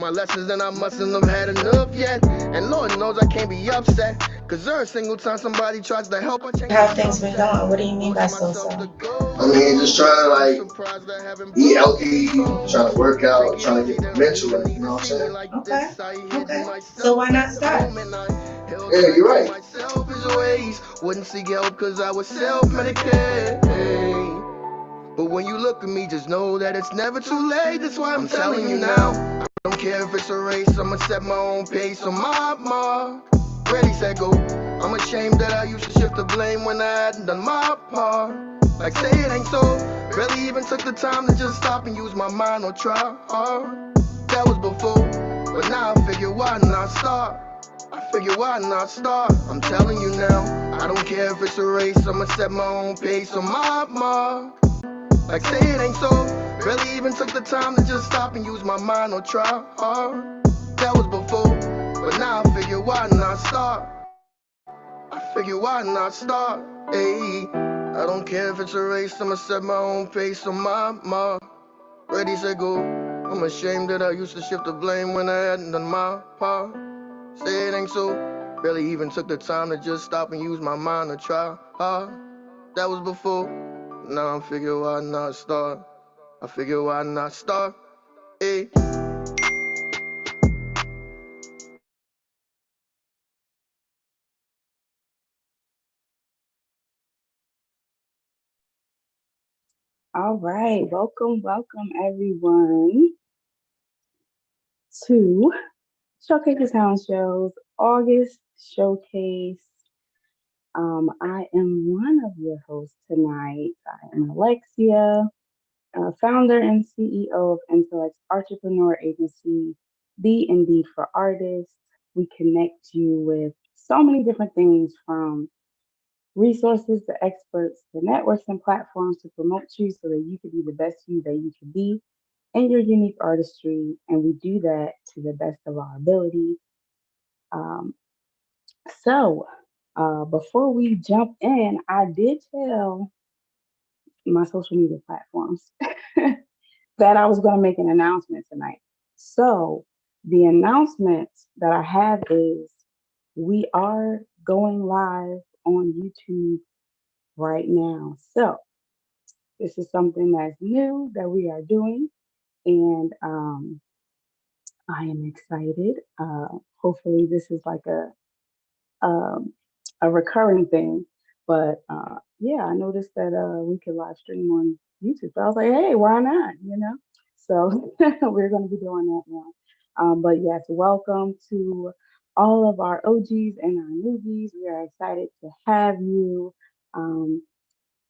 My lessons and I mustn't have had enough yet. And Lord knows I can't be upset. Cause every single time somebody tries to help, I change. How things been going? What do you mean by so-so? I mean, just trying to eat healthy, trying to work out, trying to get my mental right. You know what I'm saying? Okay, okay. So why not start? Yeah, you're right. Wouldn't seek help cause I was self-medicated. But when you look at me, just know that it's never too late. That's why I'm telling you now. I don't care if it's a race, I'ma set my own pace on my mark. Ready, set, go. I'm ashamed that I used to shift the blame when I hadn't done my part. Like say it ain't so. Barely even took the time to just stop and use my mind or try hard. That was before, but now I figure why not start. I figure why not start. I'm telling you now. I don't care if it's a race, I'ma set my own pace on my mark. Like say it ain't so. Barely even took the time to just stop and use my mind or try hard. That was before, but now I figure why not start. I figure why not start. Ayy, I don't care if it's a race, I'ma set my own pace on my mark. Ready, set, go. I'm ashamed that I used to shift the blame when I hadn't done my part. Say it ain't so. Barely even took the time to just stop and use my mind to try hard. That was before. Now I figure why not start. I figure why not start. Hey. All right, welcome everyone to Showcase the Talent Show's August Showcase. I am one of your hosts tonight. I am Alexia, founder and CEO of Intellect's Artrepreneur agency, D and D for Artists. We connect you with so many different things from resources to experts to networks and platforms to promote you so that you can be the best you that you can be in your unique artistry. And we do that to the best of our ability. Um, so, before we jump in, I did tell my social media platforms that I was going to make an announcement tonight. So, the announcement that I have is we are going live on YouTube right now. So, this is something that's new that we are doing, and I am excited. Hopefully, this is like um, a recurring thing. But yeah, I noticed that we could live stream on YouTube. So I was like, hey, why not? You know? So we're going to be doing that now. But yes, welcome to all of our OGs and our newbies. We are excited to have you. Um,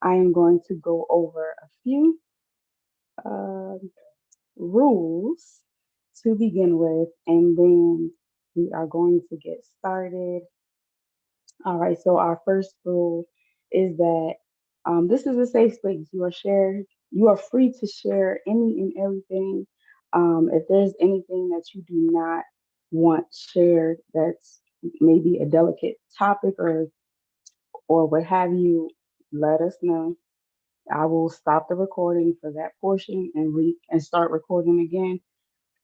I am going to go over a few uh, rules to begin with, and then we are going to get started. All right, so our first rule is that this is a safe space. You are free to share any and everything. If there's anything that you do not want shared, that's maybe a delicate topic or what have you, let us know. I will stop the recording for that portion and start recording again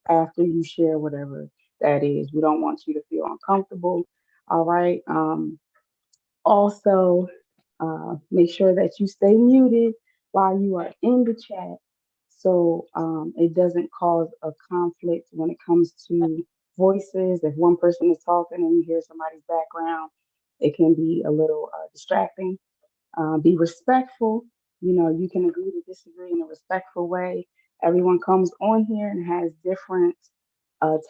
after you share whatever that is. We don't want you to feel uncomfortable. All right. Also, make sure that you stay muted while you are in the chat so it doesn't cause a conflict when it comes to voices. If one person is talking and you hear somebody's background, it can be a little distracting. Be respectful. You know, you can agree to disagree in a respectful way. Everyone comes on here and has different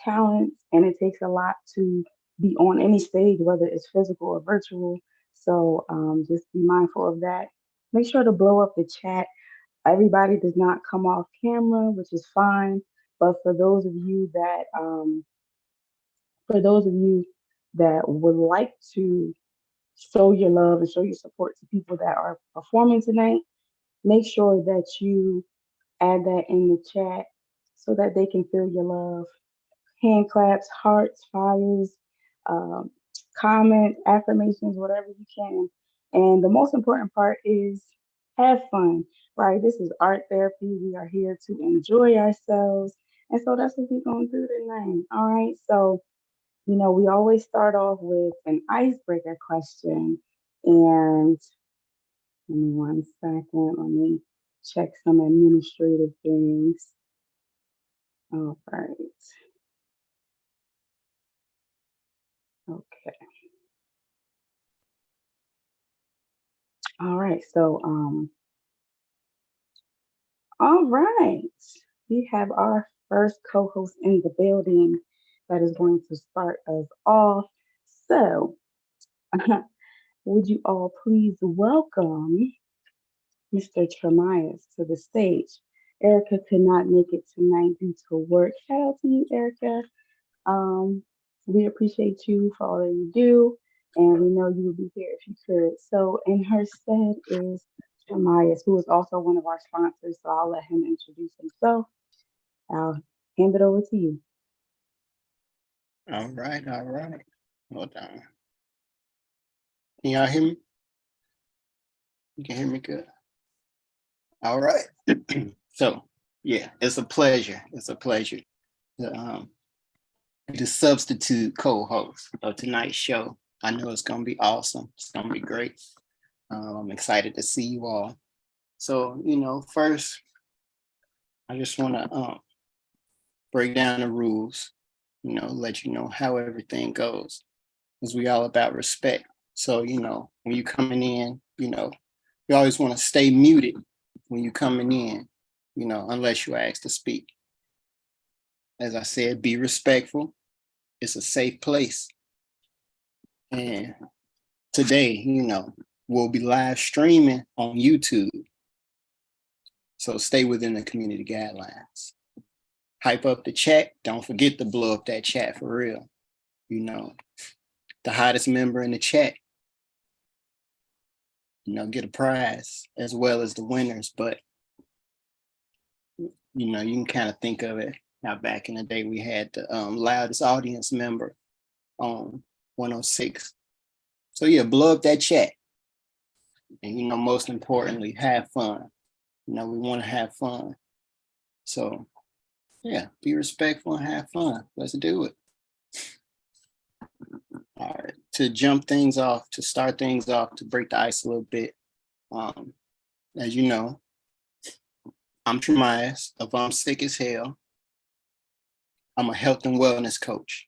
talents, and it takes a lot to be on any stage, whether it's physical or virtual. So just be mindful of that. Make sure to blow up the chat. Everybody does not come off camera, which is fine. But for those of you that would like to show your love and show your support to people that are performing tonight, make sure that you add that in the chat so that they can feel your love. Hand claps, hearts, fires, um, comments, affirmations, whatever you can. And the most important part is have fun, right? This is art therapy. We are here to enjoy ourselves, And so that's what we're going to do tonight. All right. So, we always start off with an icebreaker question. And give me 1 second. Let me check some administrative things. All right. Okay. All right. So, all right. We have our first co-host in the building that is going to start us off. So, would you all please welcome Mr. Tremias to the stage? Erica could not make it tonight due to work. Shout out to you, Erica. We appreciate you for all that you do, and we know you would be here if you could. So, in her stead is Tremias, who is also one of our sponsors. So, I'll let him introduce himself. I'll hand it over to you. All right. Hold on. Can y'all hear me? You can hear me good. All right. So, yeah, it's a pleasure. It's a pleasure to the substitute co-host of tonight's show. I know it's gonna be awesome. It's gonna be great. I'm excited to see you all. So, first, I just want to break down the rules. Let you know how everything goes. Because we all about respect. So, when you coming in, you always want to stay muted when you coming in, unless you ask to speak. As I said, be respectful. It's a safe place. And today, we'll be live streaming on YouTube. So stay within the community guidelines. Hype up the chat. Don't forget to blow up that chat for real. The hottest member in the chat, get a prize as well as the winners. But, you can kind of think of it. Now, back in the day, we had the loudest audience member on 106. So, yeah, blow up that chat. And, most importantly, have fun. We want to have fun. So, yeah, be respectful and have fun. Let's do it. All right. To start things off, to break the ice a little bit, as you know, I'm Tremias of I'm Sick as Hell. I'm a health and wellness coach.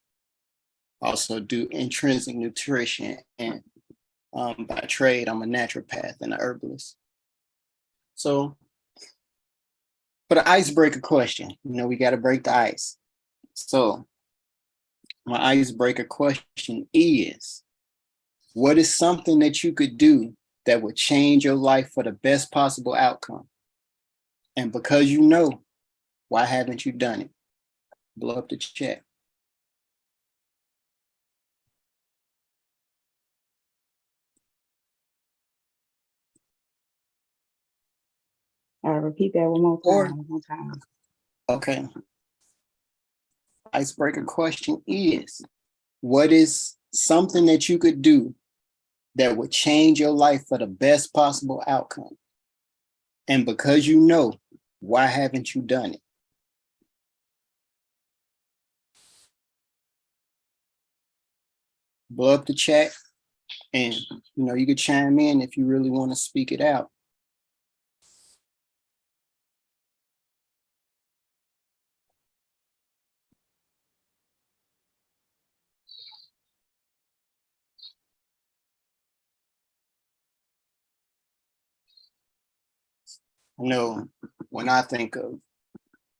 Also do intrinsic nutrition, and by trade, I'm a naturopath and an herbalist. So for the icebreaker question, we got to break the ice. So my icebreaker question is, what is something that you could do that would change your life for the best possible outcome? And because why haven't you done it? Blow up the chat. I'll repeat that one more time. Okay. Icebreaker question is, what is something that you could do that would change your life for the best possible outcome? And because why haven't you done it? Blow up the chat, and you could chime in if you really want to speak it out. When I think of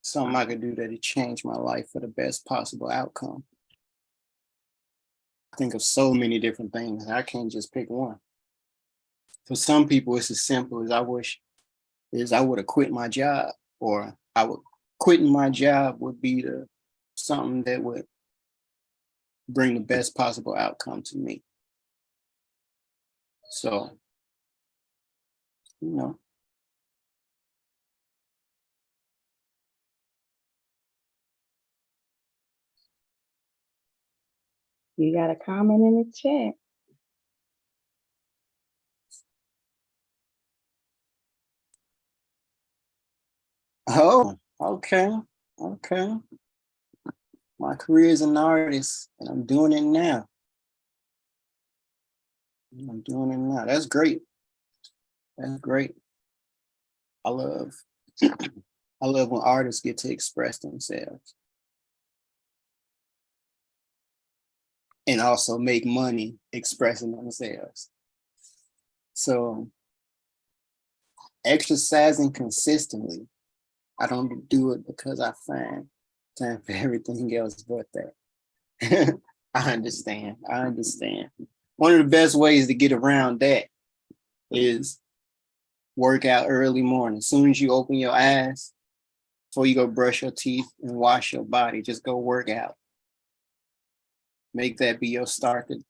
something I could do that would change my life for the best possible outcome, I think of so many different things. I can't just pick one. For some people, it's as simple as I would have quit my job, or quitting my job would be something that would bring the best possible outcome to me. So, You got a comment in the chat. Oh, okay. Okay. My career as an artist, and I'm doing it now. That's great. That's great. I love when artists get to express themselves and also make money expressing themselves. So exercising consistently, I don't do it because I find time for everything else but that. I understand. One of the best ways to get around that is work out early morning. As soon as you open your eyes, before you go brush your teeth and wash your body, just go work out. Make that be your start of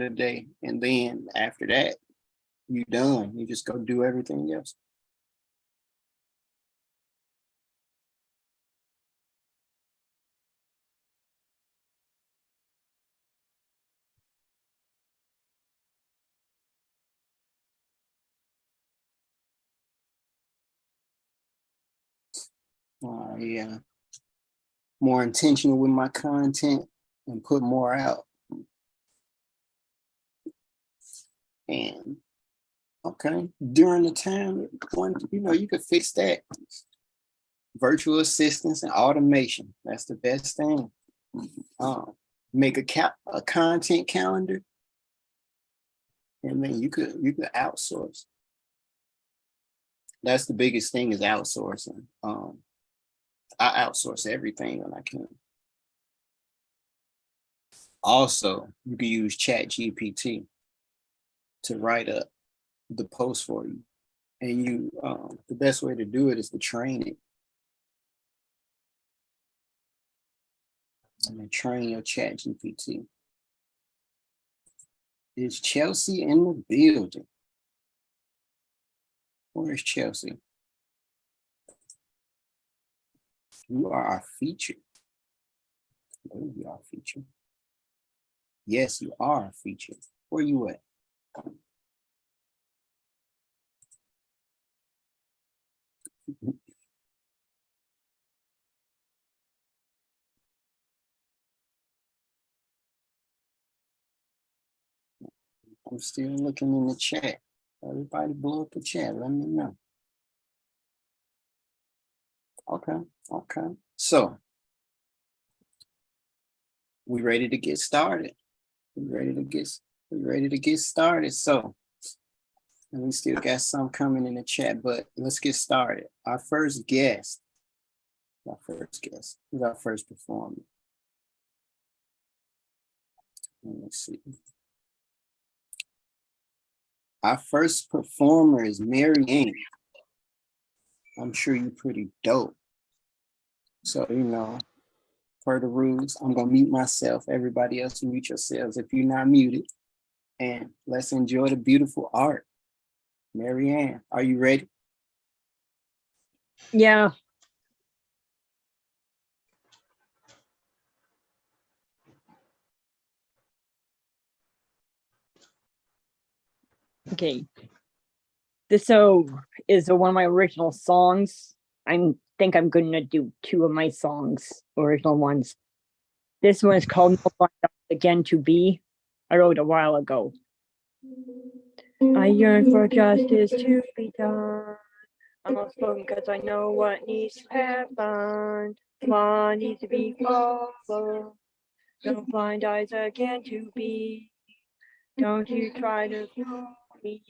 the day. And then after that, you're done. You just go do everything else. Yeah. More intentional with my content and put more out. And okay, during the time, you could fix that. Virtual assistants and automation. That's the best thing. Make a content calendar, and then you could outsource. That's the biggest thing is outsourcing. I outsource everything when I can. Also, you can use ChatGPT to write up the post for you. And the best way to do it is to train it. And then train your ChatGPT. Is Chelsea in the building? Where is Chelsea? You are our feature. Oh, you are a feature. Yes, you are a feature. Where you at? I'm still looking in the chat. Everybody blow up the chat. Let me know. Okay. So, we ready to get started. We ready to get started. So, and we still got some coming in the chat, but let's get started. Our first guest is our first performer. Let's see. Our first performer is Mary Ann. I'm sure you're pretty dope. So, per the rules, I'm going to mute myself. Everybody else mute yourselves if you're not muted. And let's enjoy the beautiful art. Mary Ann, are you ready? Yeah. Okay. This is one of my original songs. I think I'm going to do two of my songs, original ones. This one is called No Blind Eyes Again to Be. I wrote a while ago. I yearn for justice to be done. I'm outspoken because I know what needs to happen. Law needs to be followed. No blind eyes again to be. Don't you try to fool me.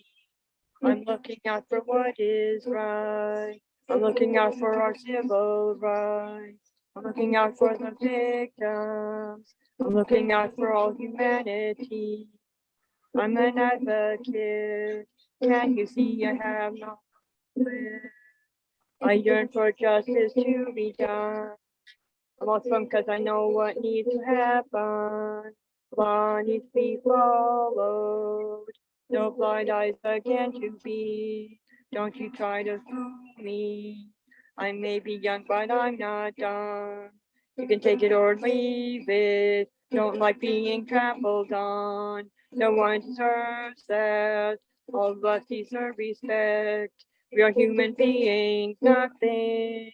I'm looking out for what is right. I'm looking out for our civil rights. I'm looking out for the victims. I'm looking out for all humanity. I'm an advocate. Can you see I have no fear? I yearn for justice to be done. I'm awesome because I know what needs to happen. Law needs to be followed. No blind eyes again to be. Don't you try to fool me. I may be young, but I'm not done. You can take it or leave it. Don't like being trampled on. No one deserves that. All of us deserve respect. We are human beings, nothing.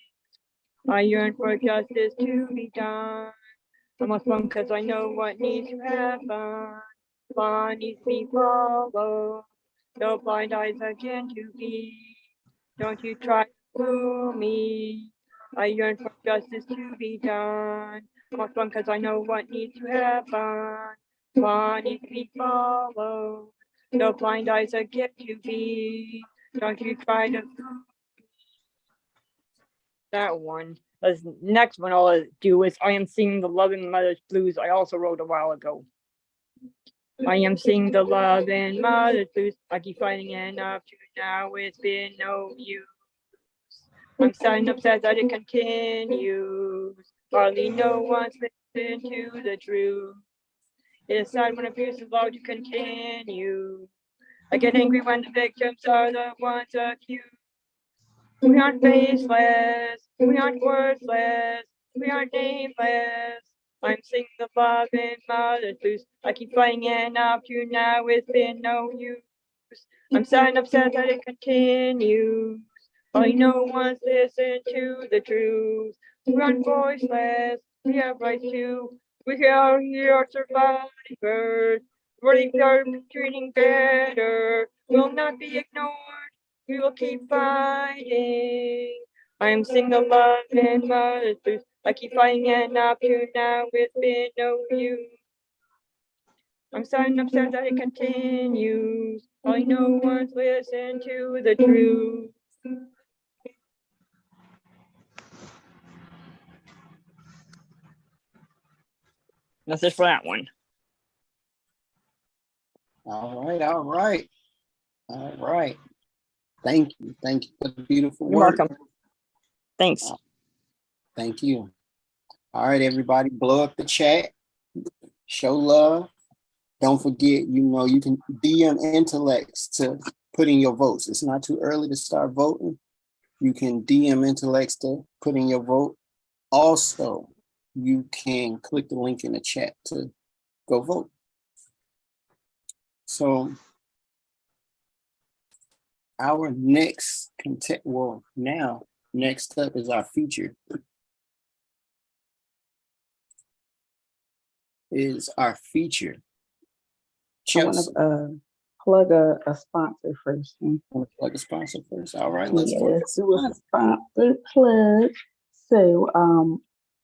I yearn for justice to be done. I'm a fun because I know what needs to happen. Fun needs to be followed. No blind eyes again to be. Don't you try to fool me. I yearn for justice to be done. I'm a fun because I know what needs to happen. Fun needs to be followed. No blind eyes again to be. Don't you try to fool that one. This next one I'll do is I Am Singing the Love and Mother's Blues. I also wrote a while ago. I am singing the love and mother's blues. I keep fighting and up to now it's been no use. I'm sad and upset that it continues. Hardly no one's listening to the truth. It's sad when abuse is allowed to continue. I get angry when the victims are the ones accused. We aren't faceless, we aren't worthless, we aren't nameless. I'm singing the love and mother's blues. I keep fighting and up to now it's been no use. I'm sad and upset that it continues. Only no one's listened to the truth. We aren't voiceless, we have rights too. We are here survivors. We are treating better. We'll not be ignored. We will keep fighting. I am singing the love and mother's blues. I keep fighting and up to now it's been no use. I'm sad and upset that it continues. Only no one's listened to the truth. That's it for that one. All right, all right, all right. Thank you for the beautiful You're work. welcome. Thanks. Thank you. All right, everybody, blow up the chat, show love. Don't forget, you can DM Intellects to put in your votes. It's not too early to start voting. You can DM Intellects to put in your vote. Also, you can click the link in the chat to go vote. So our next next up is our feature. I want to plug a sponsor first. Plug a sponsor first. All right, let's do a sponsor plug. So,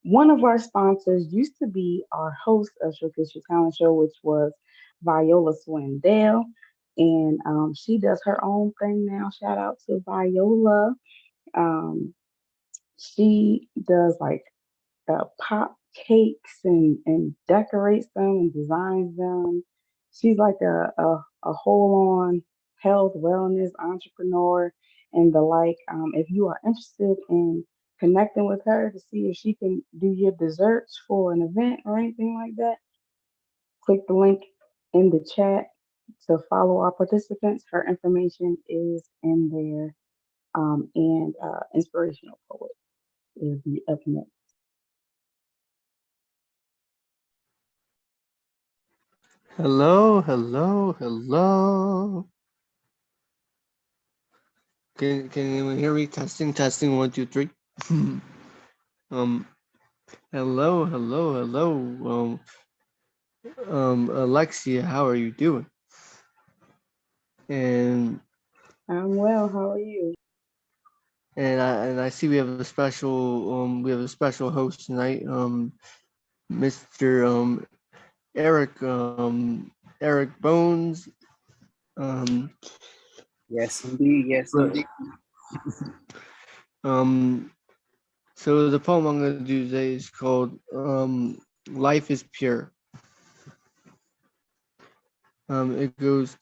one of our sponsors used to be our host of Showcase Your Talent Show, which was Viola Swindell, and she does her own thing now. Shout out to Viola. She does like pop cakes and decorates them and designs them. She's like a whole on health, wellness entrepreneur and the like. If you are interested in connecting with her to see if she can do your desserts for an event or anything like that, click the link in the chat to follow our participants. Her information is in there. And Inspirational Poet will be up next. Hello, hello, hello. Can anyone hear me? Testing, 1, 2, 3. Hello, hello. Alexia, how are you doing? And I'm well. How are you? And I see we have a special host tonight, Mr. Eric Bones. Yes, indeed. So the poem I'm going to do today is called Life is Pure. It goes,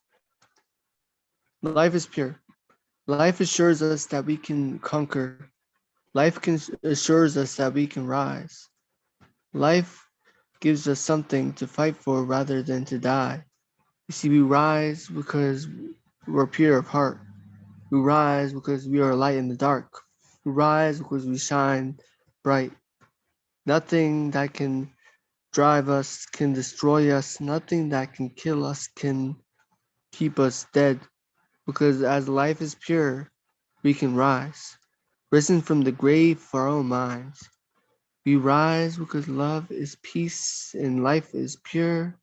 life is pure. Life assures us that we can conquer. Life assures us that we can rise. Life gives us something to fight for rather than to die. You see, we rise because we're pure of heart. We rise because we are light in the dark. We rise because we shine bright. Nothing that can drive us can destroy us. Nothing that can kill us can keep us dead. Because as life is pure, we can rise. risen from the grave for our own minds. We rise because love is peace and life is pure.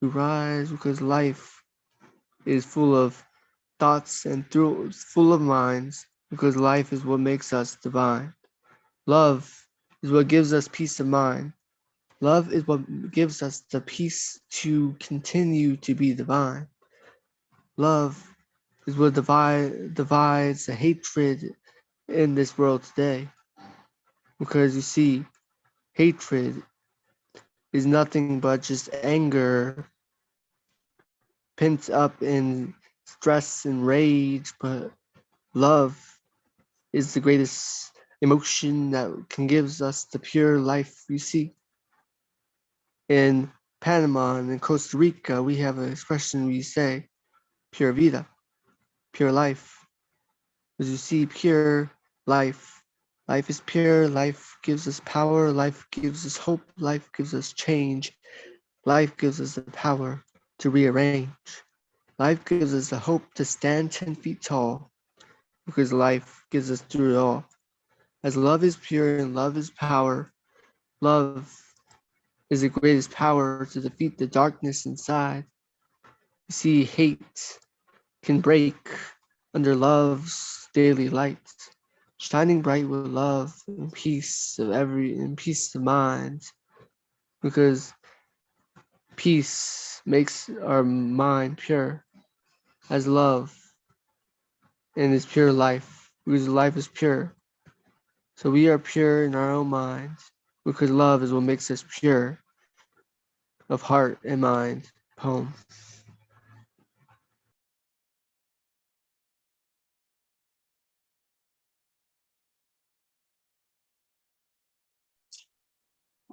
We rise because life is full of thoughts and full of minds, because life is what makes us divine. Love is what gives us peace of mind. Love is what gives us the peace to continue to be divine. Love is what divides the hatred in this world today. Because you see, hatred is nothing but just anger pent up in stress and rage, but love is the greatest emotion that can give us the pure life you see. In Panama and in Costa Rica, we have an expression we say, pure vida, pure life. As you see, pure life. Life is pure, life gives us power, life gives us hope, life gives us change, life gives us the power to rearrange. Life gives us the hope to stand 10 feet tall, because life gives us through it all. As love is pure and love is power, love is the greatest power to defeat the darkness inside. You see, hate can break under love's daily light, shining bright with love and peace of mind, because peace makes our mind pure as love and is pure life, because life is pure. So we are pure in our own minds, because love is what makes us pure of heart and mind. Poem.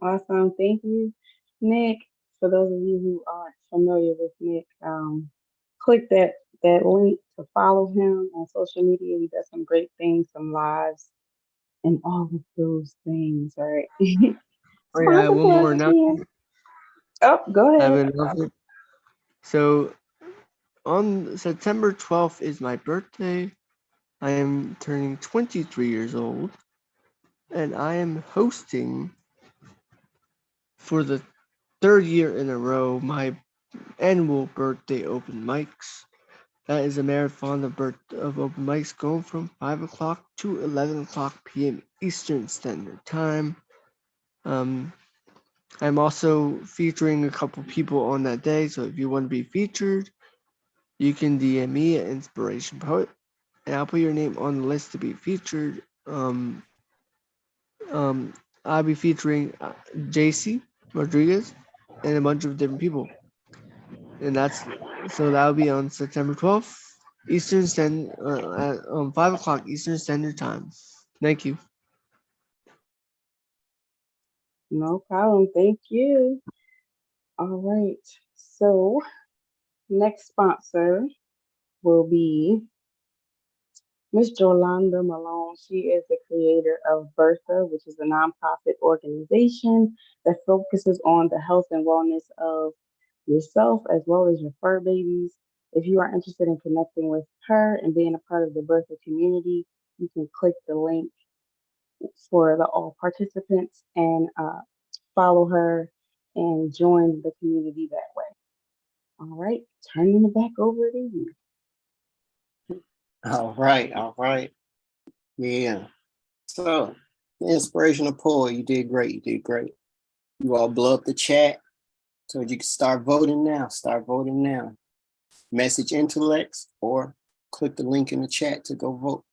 Awesome. Thank you, Nick. For those of you who aren't familiar with Nick, click that link to follow him on social media. He does some great things, some lives, and all of those things. All right. Oh yeah, I have Sponsor one for more us again. announcement. Oh, go I have ahead. an announcement. So on September 12th is my birthday. I am turning 23 years old, and I am hosting for the third year in a row my annual birthday open mics. That is a marathon of open mics going from 5 o'clock to 11 o'clock p.m. Eastern Standard Time. I'm also featuring a couple people on that day, so if you want to be featured, you can DM me at Inspiration Poet, and I'll put your name on the list to be featured. I'll be featuring JC Rodriguez and a bunch of different people, and that'll be on September 12th Eastern Standard at 5 o'clock Eastern Standard Time. Thank you. No problem. Thank you. All right. So next sponsor will be Miss Jolanda Malone. She is the creator of Bertha, which is a nonprofit organization that focuses on the health and wellness of yourself as well as your fur babies. If you are interested in connecting with her and being a part of the Bertha community, you can click the link for the all participants and follow her and join the community that way. All right, turning it back over to you. All right, all right. Yeah. So, the inspirational poet, you did great. You did great. You all blow up the chat so you can start voting now. Start voting now. Message intellects or click the link in the chat to go vote.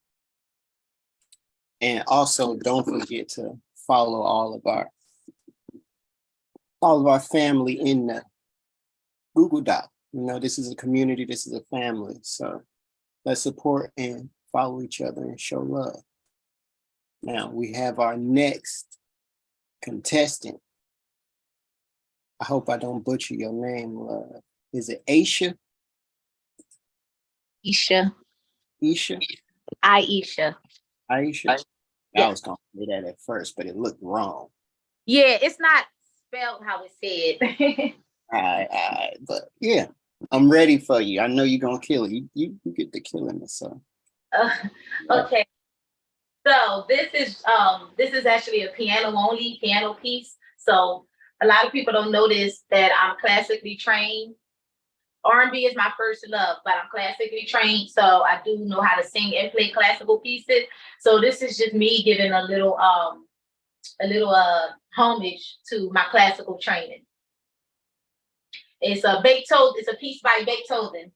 And also, don't forget to follow all of our family in the Google Doc. You know, this is a community. This is a family. So let's support and follow each other and show love. Now we have our next contestant. I hope I don't butcher your name, love. Is it Aisha? Isha. Isha? Aisha. Aisha? Yeah. I was going to say that at first, but it looked wrong. Yeah, it's not spelled how it said. All right. But yeah, I'm ready for you. I know you're going to kill it. You get the killing it, so. Okay. So this is actually a piano piece. So a lot of people don't notice that I'm classically trained. R&B is my first love, but I'm classically trained, so I do know how to sing and play classical pieces. So this is just me giving a little homage to my classical training. It's a Beethoven. It's a piece by Beethoven.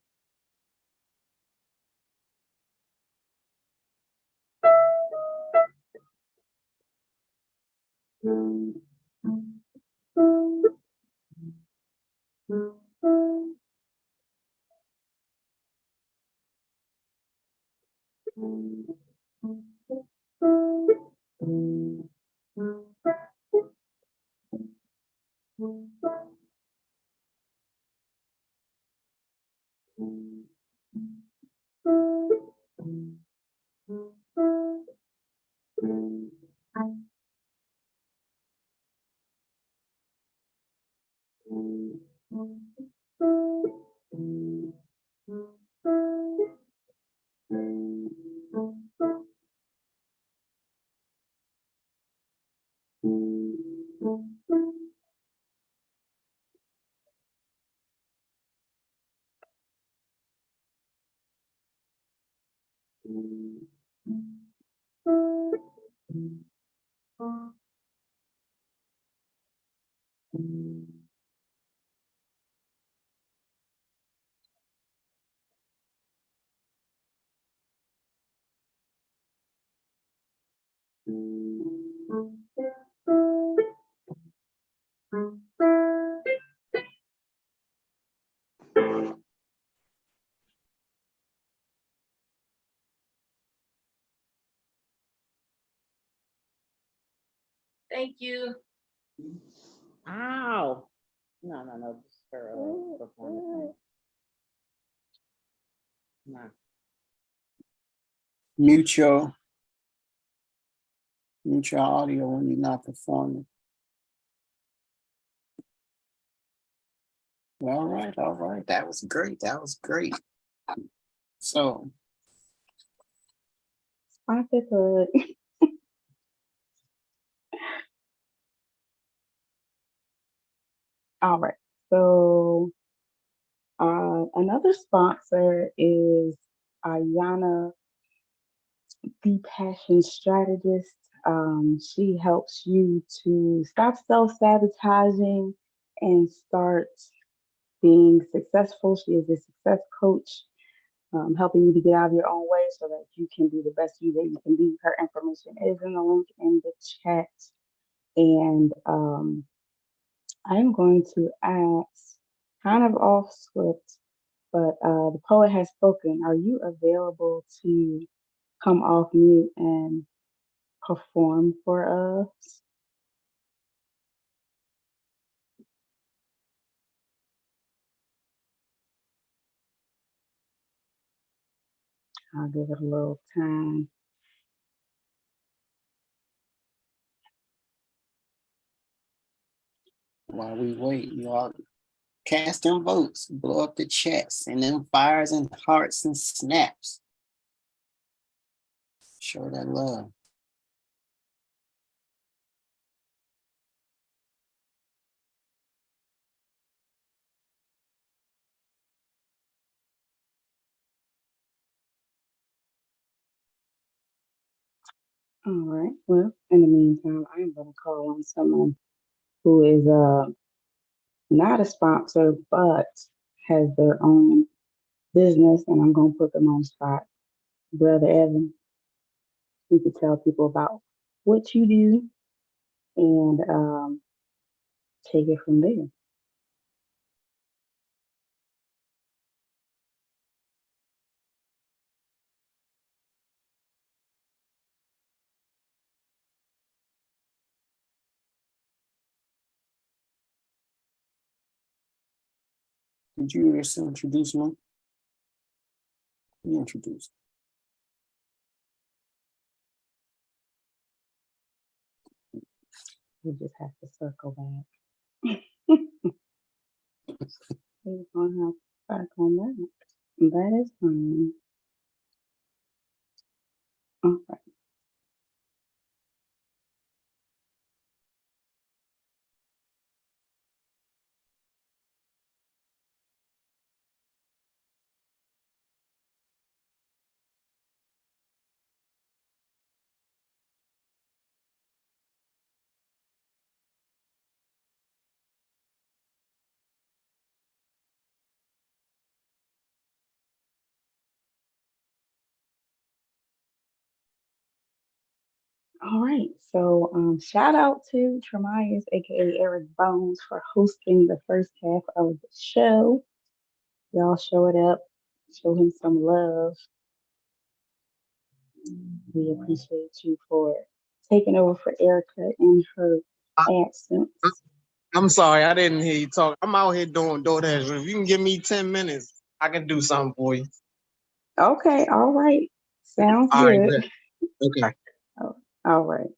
Thank you. Ow. No. Just for performance. No. Mute your audio when you're not performing. All right. That was great. So Pockethood. All right. So another sponsor is Ayana, the Passion Strategist. She helps you to stop self-sabotaging and start being successful. She is a success coach, helping you to get out of your own way so that you can be the best you that you can be. Her information is in the link in the chat. And I'm going to ask, kind of off script, but the poet has spoken. Are you available to come off mute and perform for us? I'll give it a little time. while we wait, you all cast them votes, blow up the chats, and them fires and hearts and snaps. Show that love. All right. Well, in the meantime, I'm going to call on someone who is not a sponsor, but has their own business, and I'm going to put them on spot. Brother Evan, you could tell people about what you do and take it from there. Did you just introduce me? You introduced. We just have to circle back. We're going to have to back on that. That is fine. All right. All right. So shout out to Tremias, aka Eric Bones, for hosting the first half of the show. Y'all show it up, show him some love. We appreciate you for taking over for Erica in her absence. I'm sorry, I didn't hear you talk. I'm out here doing DoorDash. If you can give me 10 minutes, I can do something for you. Okay, all right. Sounds All right, good. good. Okay. Oh, all right.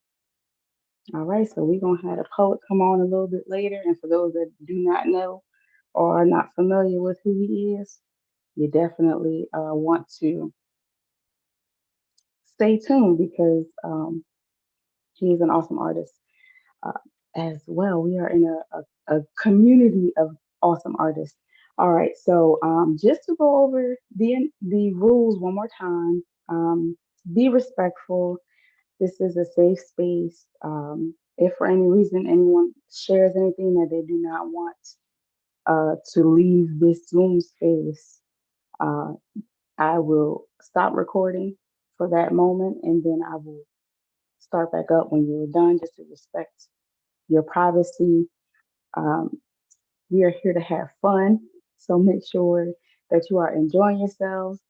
All right. So we're gonna have the poet come on a little bit later. And for those that do not know or are not familiar with who he is, you definitely want to stay tuned because he is an awesome artist uh, as well. We are in a community of awesome artists. All right, so just to go over the rules one more time, be respectful. This is a safe space. If for any reason anyone shares anything that they do not want to leave this Zoom space, uh, I will stop recording for that moment and then I will start back up when you're done just to respect your privacy. Um, we are here to have fun, so make sure that you are enjoying yourselves.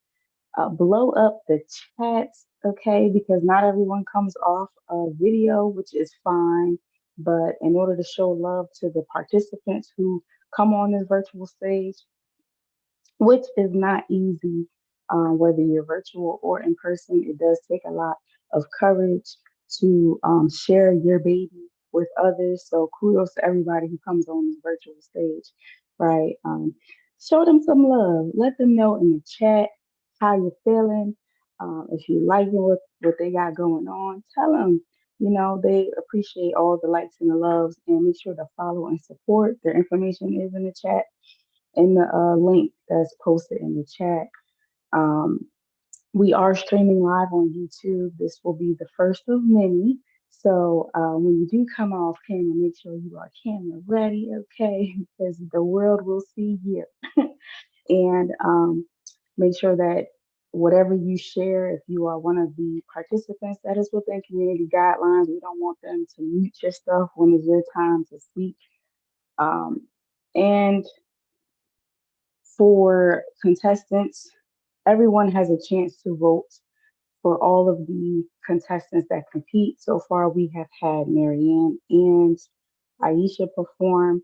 Blow up the chats, okay? Because not everyone comes off a video, which is fine. But in order to show love to the participants who come on this virtual stage, which is not easy, whether you're virtual or in person. It does take a lot of courage to share your baby with others. So kudos to everybody who comes on this virtual stage, right? Show them some love. Let them know in the chat how you're feeling. If you liking what they got going on, tell them. You know, they appreciate all the likes and the loves, and make sure to follow and support. Their information is in the chat in the link that's posted in the chat. Um, we are streaming live on YouTube. This will be the first of many. So when you do come off camera, make sure you are camera ready, okay? Because the world will see you. And make sure that whatever you share, if you are one of the participants, that is within community guidelines. We don't want them to mute your stuff when it's your time to speak. And for contestants, everyone has a chance to vote for all of the contestants that compete. So far, we have had Marianne and Aisha perform.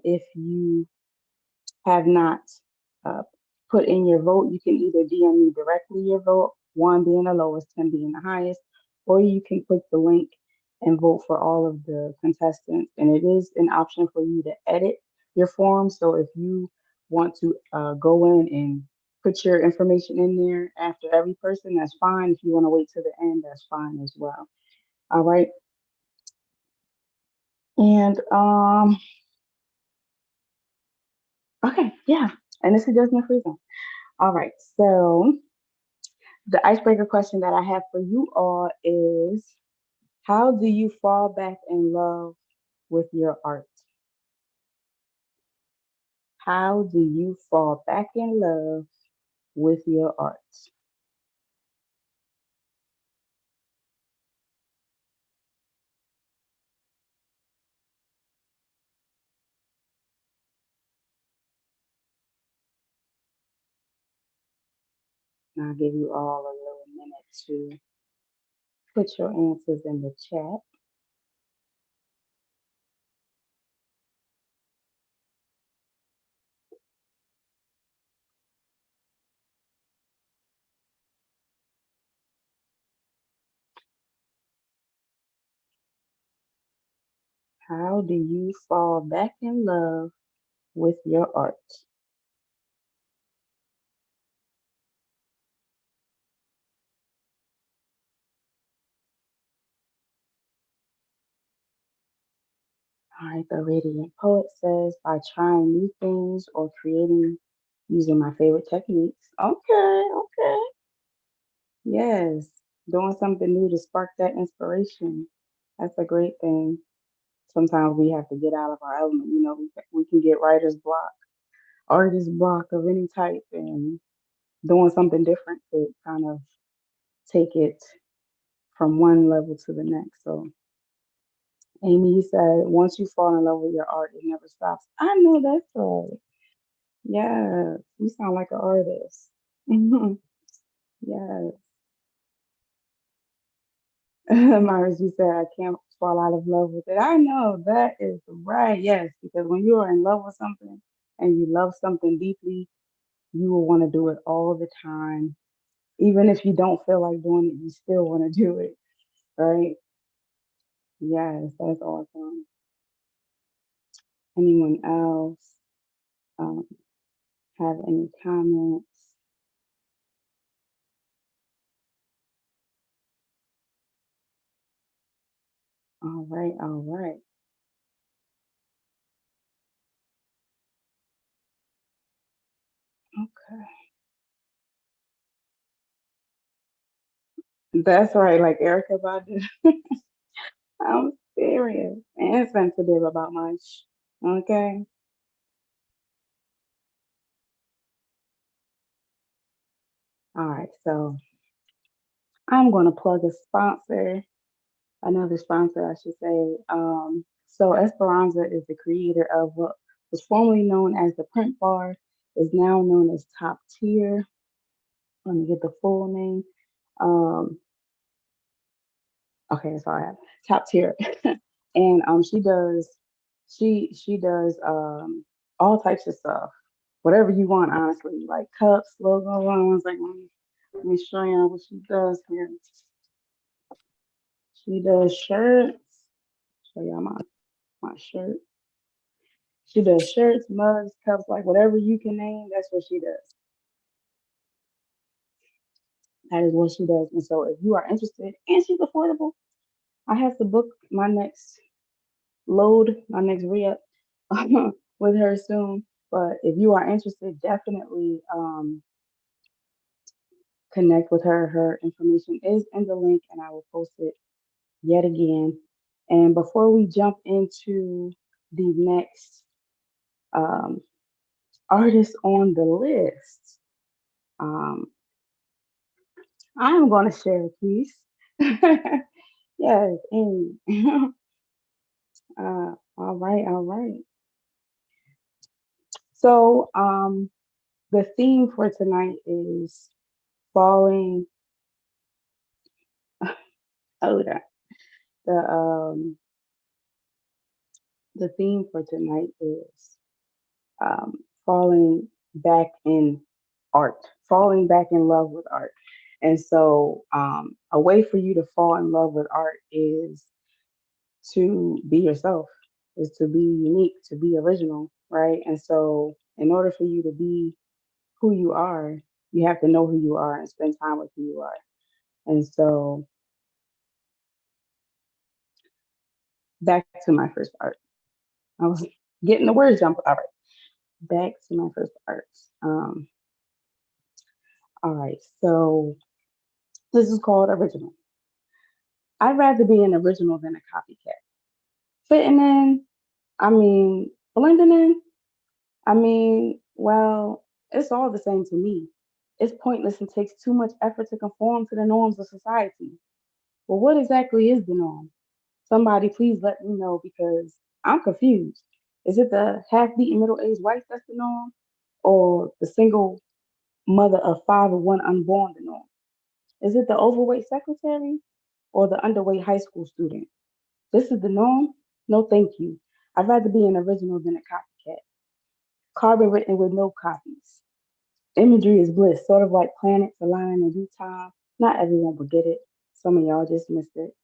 If you have not uh, put in your vote, you can either DM me directly your vote, 1 being the lowest, 10 being the highest, or you can click the link and vote for all of the contestants. And it is an option for you to edit your form. So if you want to go in and put your information in there after every person, that's fine. If you want to wait to the end, that's fine as well. All right. And okay, yeah. And this is just my free zone. All right. So the icebreaker question that I have for you all is, how do you fall back in love with your art? How do you fall back in love with your art? And I'll give you all a little minute to put your answers in the chat. How do you fall back in love with your art? All right, the Radiant Poet says, by trying new things or creating using my favorite techniques. Okay, okay. Yes, doing something new to spark that inspiration. That's a great thing. Sometimes we have to get out of our element. You know, we can get writer's block, artist block of any type, and doing something different could kind of take it from one level to the next. So Amy, you said once you fall in love with your art, it never stops. I know that's right. Yeah, you sound like an artist. Yeah. Myers, you said I can't fall out of love with it. I know that is right. Yes, because when you are in love with something and you love something deeply, you will want to do it all the time. Even if you don't feel like doing it, you still want to do it, right? Yes, that's awesome. Anyone else um, have any comments? All right, all right. Okay. That's right, like Erica Badu. I'm serious and sensitive about my okay. All right, so I'm going to plug a sponsor, another sponsor, I should say. So Esperanza is the creator of what was formerly known as the Print Bar, is now known as Top Tier. Let me get the full name. Um, okay, that's all I have. Top Tier, and she does all types of stuff, whatever you want, honestly, like cups, logo ones. Like let me show you what she does here. She does shirts. Show y'all my shirt. She does shirts, mugs, cups, like whatever you can name, that's what she does. That is what she does. And so if you are interested and she's affordable, I have to book my next re-up with her soon. But if you are interested, definitely connect with her. Her information is in the link and I will post it yet again. And before we jump into the next um, artist on the list, um, I'm going to share a piece. Yes, Amy. All right, all right. So, the theme for tonight is falling. Hold on. The um, the theme for tonight is falling back in art, falling back in love with art. And so, a way for you to fall in love with art is to be yourself, is to be unique, to be original, right? And so, in order for you to be who you are, you have to know who you are and spend time with who you are. And so, back to my first art. I was getting the words jump. All right, back to my first art. Um, all right, so this is called original. I'd rather be an original than a copycat. Fitting in, I mean, blending in, I mean, well, it's all the same to me. It's pointless and takes too much effort to conform to the norms of society. Well, what exactly is the norm? Somebody please let me know because I'm confused. Is it the half-beaten middle-aged wife that's the norm? Or the single mother of five and one unborn the norm? Is it the overweight secretary or the underweight high school student? This is the norm? No, thank you. I'd rather be an original than a copycat. Carbon written with no copies. Imagery is bliss, sort of like planets aligning in due time. Not everyone will get it. Some of y'all just missed it.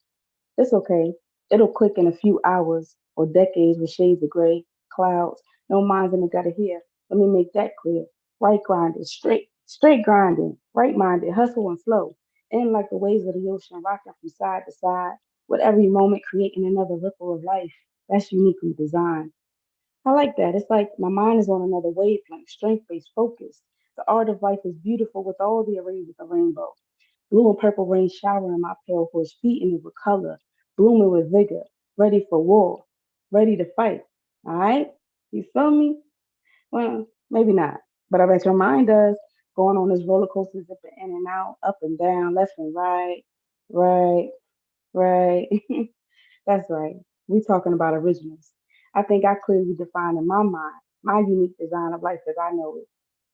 It's okay. It'll click in a few hours or decades with shades of gray, clouds. No minds in the gutter here. Let me make that clear. Right grinding, straight grinding, right minded, hustle and flow. And like the waves of the ocean, rocking from side to side, with every moment creating another ripple of life. That's uniquely designed. I like that. It's like my mind is on another wavelength, strength-based focus. The art of life is beautiful with all the arrays of the rainbow. Blue and purple rain showering my pale horse, feeding it with color, blooming with vigor, ready for war, ready to fight. All right? You feel me? Well, maybe not. But I bet your mind does. Going on this roller coaster, zipping in and out, up and down, left and right, right. Right. That's right. We talking about originals. I think I clearly defined in my mind my unique design of life as I know it.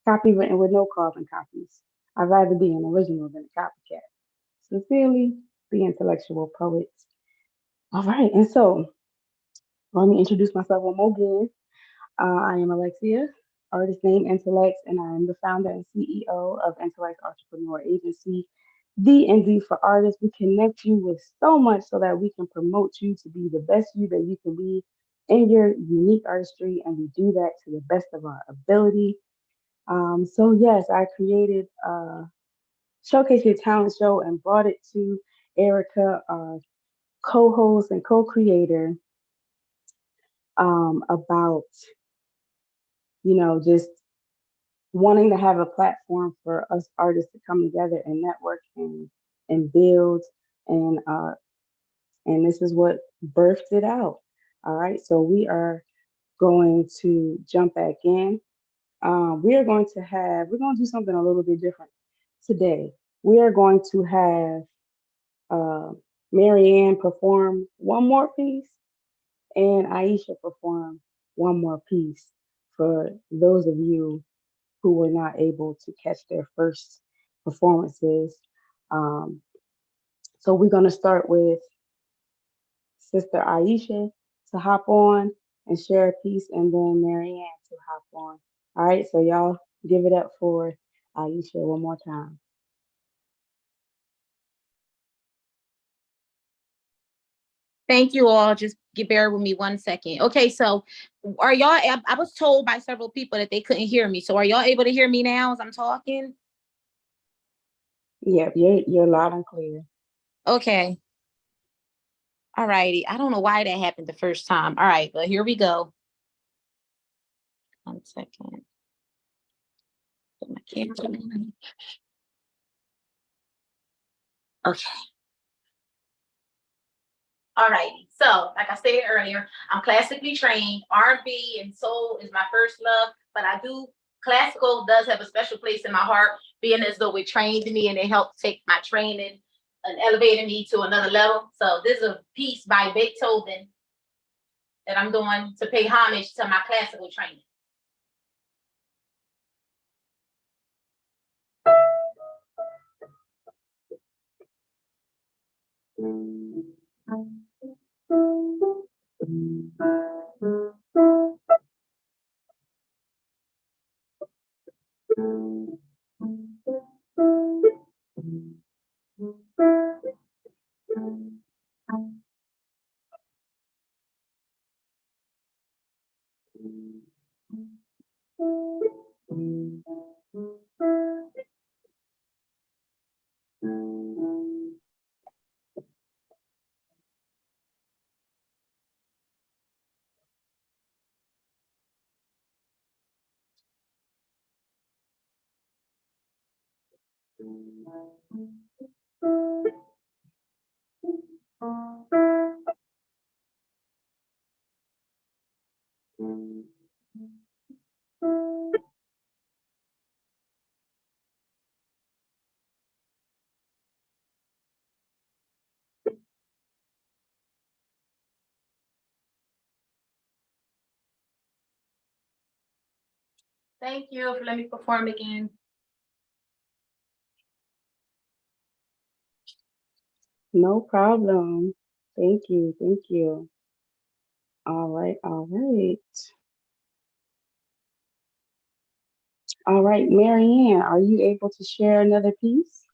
Copy written with no carbon copies. I'd rather be an original than a copycat. Sincerely, the intellectual poet. All right, and so let me introduce myself one more again. I am Alexia, artist name Intellect, and I am the founder and CEO of Intellect Artrepreneur Agency. D and D for artists. We connect you with so much so that we can promote you to be the best you that you can be in your unique artistry, and we do that to the best of our ability. So yes, I created Showcase Your Talent show and brought it to Erica, our co-host and co-creator, about just wanting to have a platform for us artists to come together and network and build and this is what birthed it out. All right, so we are going to jump back in. We're going to do something a little bit different today. We are going to have uh, Marianne perform one more piece and Aisha perform one more piece for those of you who were not able to catch their first performances. Um, so we're going to start with Sister Aisha to hop on and share a piece, and then Marianne to hop on. All right, so y'all give it up for Aisha one more time. Thank you all. Just bear with me 1 second. Okay, so are y'all, I was told by several people that they couldn't hear me. So are y'all able to hear me now as I'm talking? Yep, you're loud and clear. Okay. All righty. I don't know why that happened the first time. All right, but here we go. 1 second. Put my camera on. Okay. All righty. So, like I stated earlier, I'm classically trained. R&B and soul is my first love, but classical does have a special place in my heart, being as though it trained me and it helped take my training and elevated me to another level. So this is a piece by Beethoven that I'm doing to pay homage to my classical training. Thank you for letting me perform again. No problem. Thank you. Thank you. All right. All right. All right, Marianne, are you able to share another piece?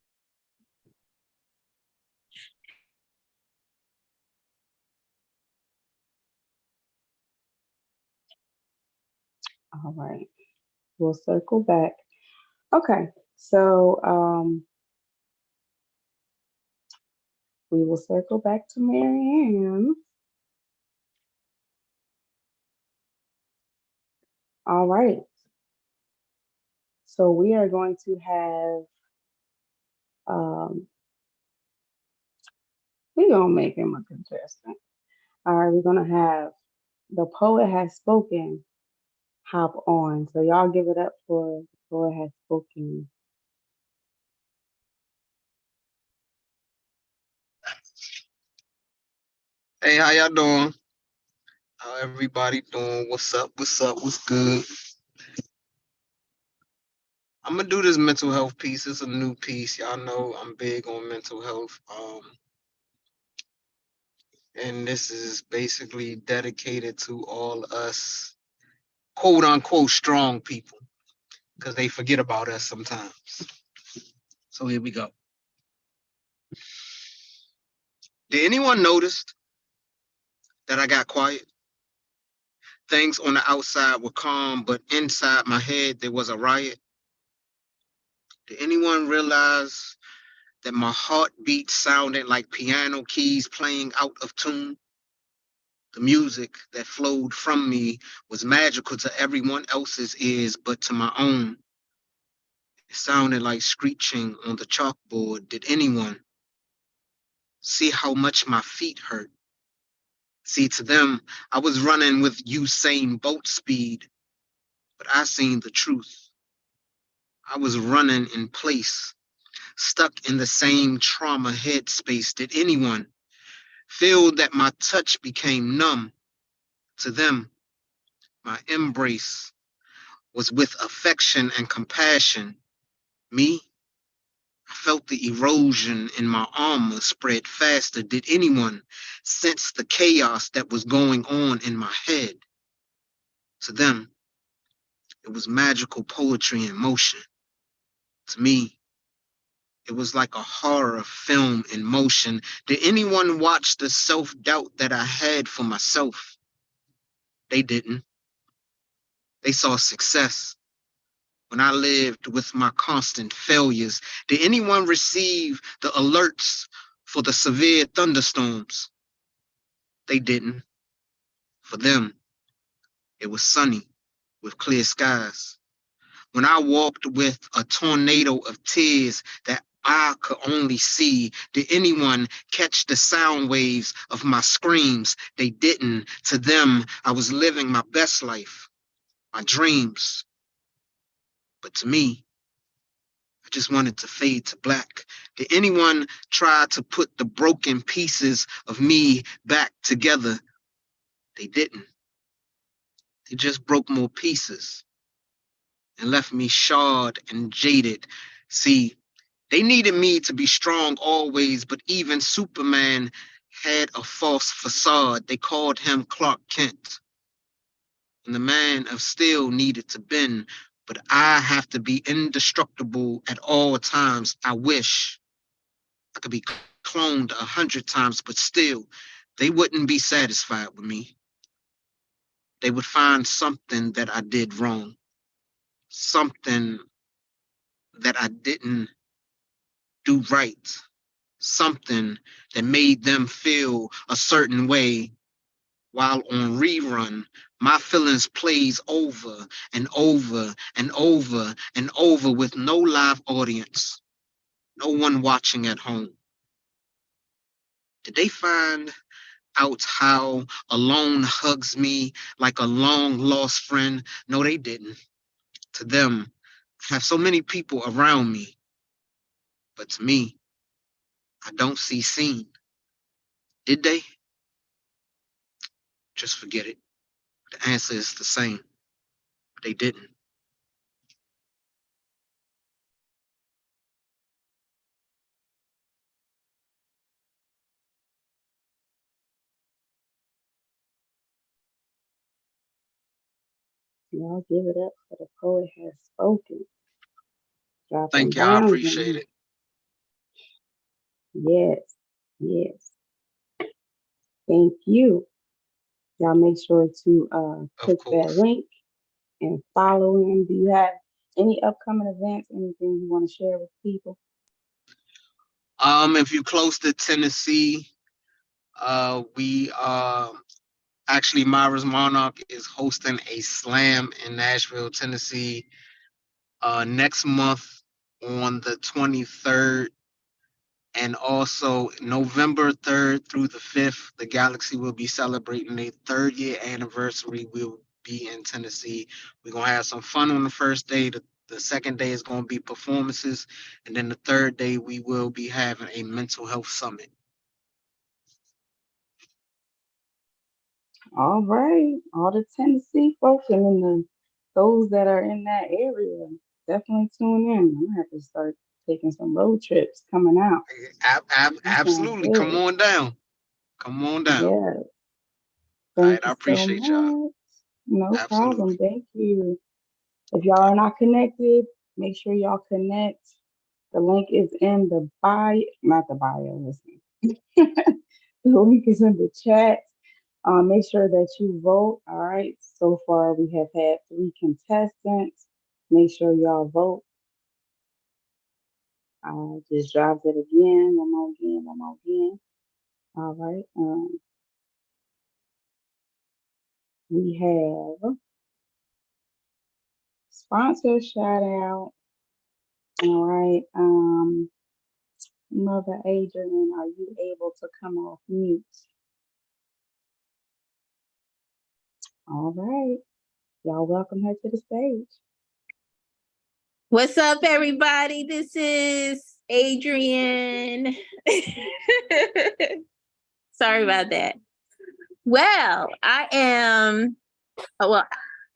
All right. We'll circle back. Okay. So we will circle back to Marianne. All right. So we are going to have we're gonna make him a contestant. All right, we're gonna have the poet has spoken hop on. So y'all give it up for the poet has spoken. Hey, how y'all doing? How everybody doing? What's up? What's up? What's good? I'm gonna do this mental health piece. It's a new piece. Y'all know I'm big on mental health. And this is basically dedicated to all us quote unquote strong people because they forget about us sometimes. So here we go. Did anyone notice that I got quiet? Things on the outside were calm, but inside my head there was a riot. Did anyone realize that my heartbeat sounded like piano keys playing out of tune? The music that flowed from me was magical to everyone else's ears, but to my own, it sounded like screeching on the chalkboard. Did anyone see how much my feet hurt? See, to them, I was running with Usain Bolt speed, but I seen the truth. I was running in place, stuck in the same trauma headspace. Did anyone feel that my touch became numb? To them, my embrace was with affection and compassion. Me, I felt the erosion in my armor spread faster. Did anyone sense the chaos that was going on in my head? To them, it was magical poetry in motion. To me, it was like a horror film in motion. Did anyone watch the self-doubt that I had for myself? They didn't. They saw success when I lived with my constant failures. Did anyone receive the alerts for the severe thunderstorms? They didn't. For them, it was sunny with clear skies. When I walked with a tornado of tears that I could only see, did anyone catch the sound waves of my screams? They didn't. To them, I was living my best life, my dreams. But to me, I just wanted to fade to black. Did anyone try to put the broken pieces of me back together? They didn't. They just broke more pieces and left me charred and jaded. See, they needed me to be strong always, but even Superman had a false facade. They called him Clark Kent. And the man of steel needed to bend, but I have to be indestructible at all times. I wish I could be cloned 100 times, but still, they wouldn't be satisfied with me. They would find something that I did wrong, something that I didn't do right, something that made them feel a certain way. While on rerun, my feelings plays over and over and over and over with no live audience, no one watching at home. Did they find out how alone hugs me like a long lost friend? No, they didn't. To them, I have so many people around me, but to me, I don't see seen. Did they? Just forget it. The answer is the same. They didn't. Y'all give it up for the poet has spoken. Dropping Thank you. I bombs in appreciate here. it. Yes, yes. Thank you. Y'all make sure to Of click that course. link and follow him. Do you have any upcoming events, anything you want to share with people? If you're close to Tennessee, we actually Myra's Monarch is hosting a slam in Nashville, Tennessee, next month on the 23rd, and also November 3rd through the 5th. The Galaxy will be celebrating their 3rd-year anniversary. We'll be in Tennessee. We're gonna have some fun on the first day. The second day is gonna be performances, and then the third day we will be having a mental health summit. All right. All the Tennessee folks and then those that are in that area, definitely tune in. I'm gonna have to start taking some road trips coming out. That sounds Absolutely. Come good. on down. Come on down. Yeah. All Thank right. I you so appreciate y'all. much. No Absolutely. problem. Thank you. If y'all are not connected, make sure y'all connect. The link is in the bio, not the bio, listen. The link is in the chat. Make sure that you vote. All right. So far, we have had 3 contestants. Make sure y'all vote. Just dropped it again. One more again. One more again. All right. We have sponsor shout out. All right. Mother Adrian, are you able to come off mute? All right. Y'all welcome her to the stage. What's up, everybody? This is Adrian. Sorry about that. Well, I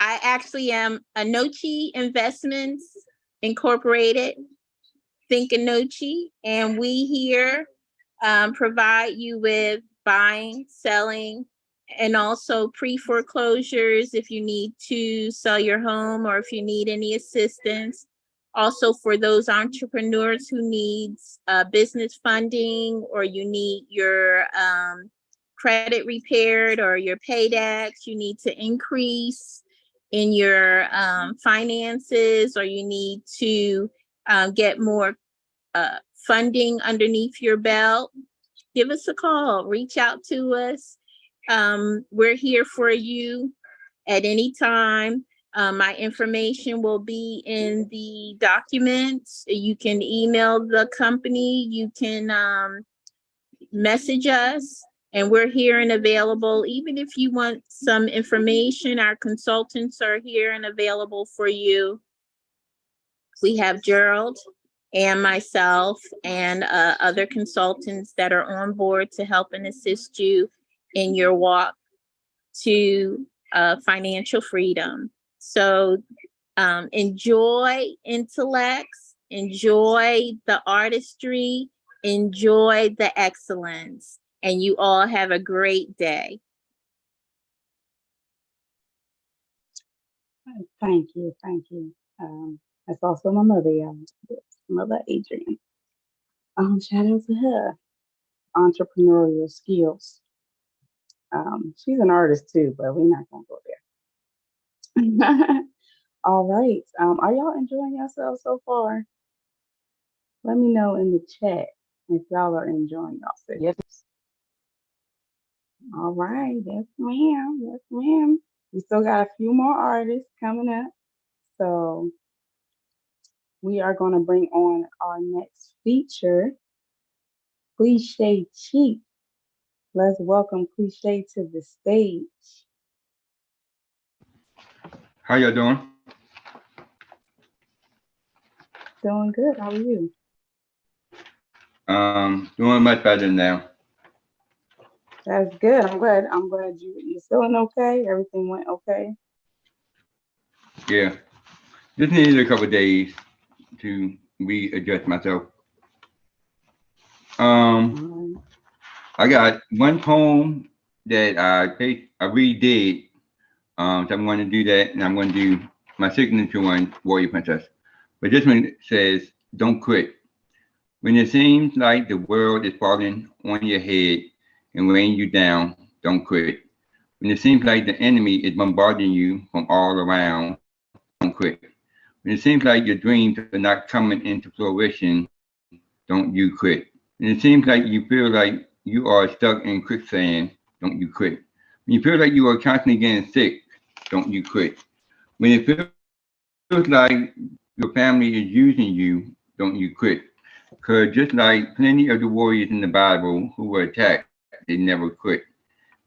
actually am Anochi Investments Incorporated, Think Anochi, and we here provide you with buying, selling, and also pre-foreclosures if you need to sell your home or if you need any assistance. Also for those entrepreneurs who needs business funding or you need your credit repaired or your paydex, you need to increase in your finances, or you need to get more funding underneath your belt, give us a call, reach out to us. We're here for you at any time. My information will be in the documents. You can email the company, you can message us, and we're here and available. Even if you want some information, our consultants are here and available for you. We have Gerald and myself and other consultants that are on board to help and assist you in your walk to financial freedom. So enjoy intellects, enjoy the artistry, enjoy the excellence, and you all have a great day. Thank you. Thank you. That's also my mother, y'all. Yes, Mother Adrian. Shout out to her. Entrepreneurial skills. She's an artist too, but we're not gonna go there. All right. Are y'all enjoying yourselves so far? Let me know in the chat if y'all are enjoying yourselves. Yes. All right. Yes, ma'am. Yes, ma'am. We still got a few more artists coming up. So we are going to bring on our next feature, Cliche Chief. Let's welcome Cliche to the stage. How y'all doing? Doing good. How are you? Doing much better now. That's good. I'm glad you're feeling okay. Everything went okay. Yeah, just needed a couple of days to readjust myself. I got one poem that I redid. So I'm going to do that, and I'm going to do my signature one, Warrior Princess. But this one says, "Don't quit. When it seems like the world is falling on your head and weighing you down, don't quit. When it seems like the enemy is bombarding you from all around, don't quit. When it seems like your dreams are not coming into fruition, don't you quit. When it seems like you feel like you are stuck in quicksand, don't you quit. When you feel like you are constantly getting sick, don't you quit. When it feels like your family is using you, don't you quit. Because just like plenty of the warriors in the Bible who were attacked, they never quit.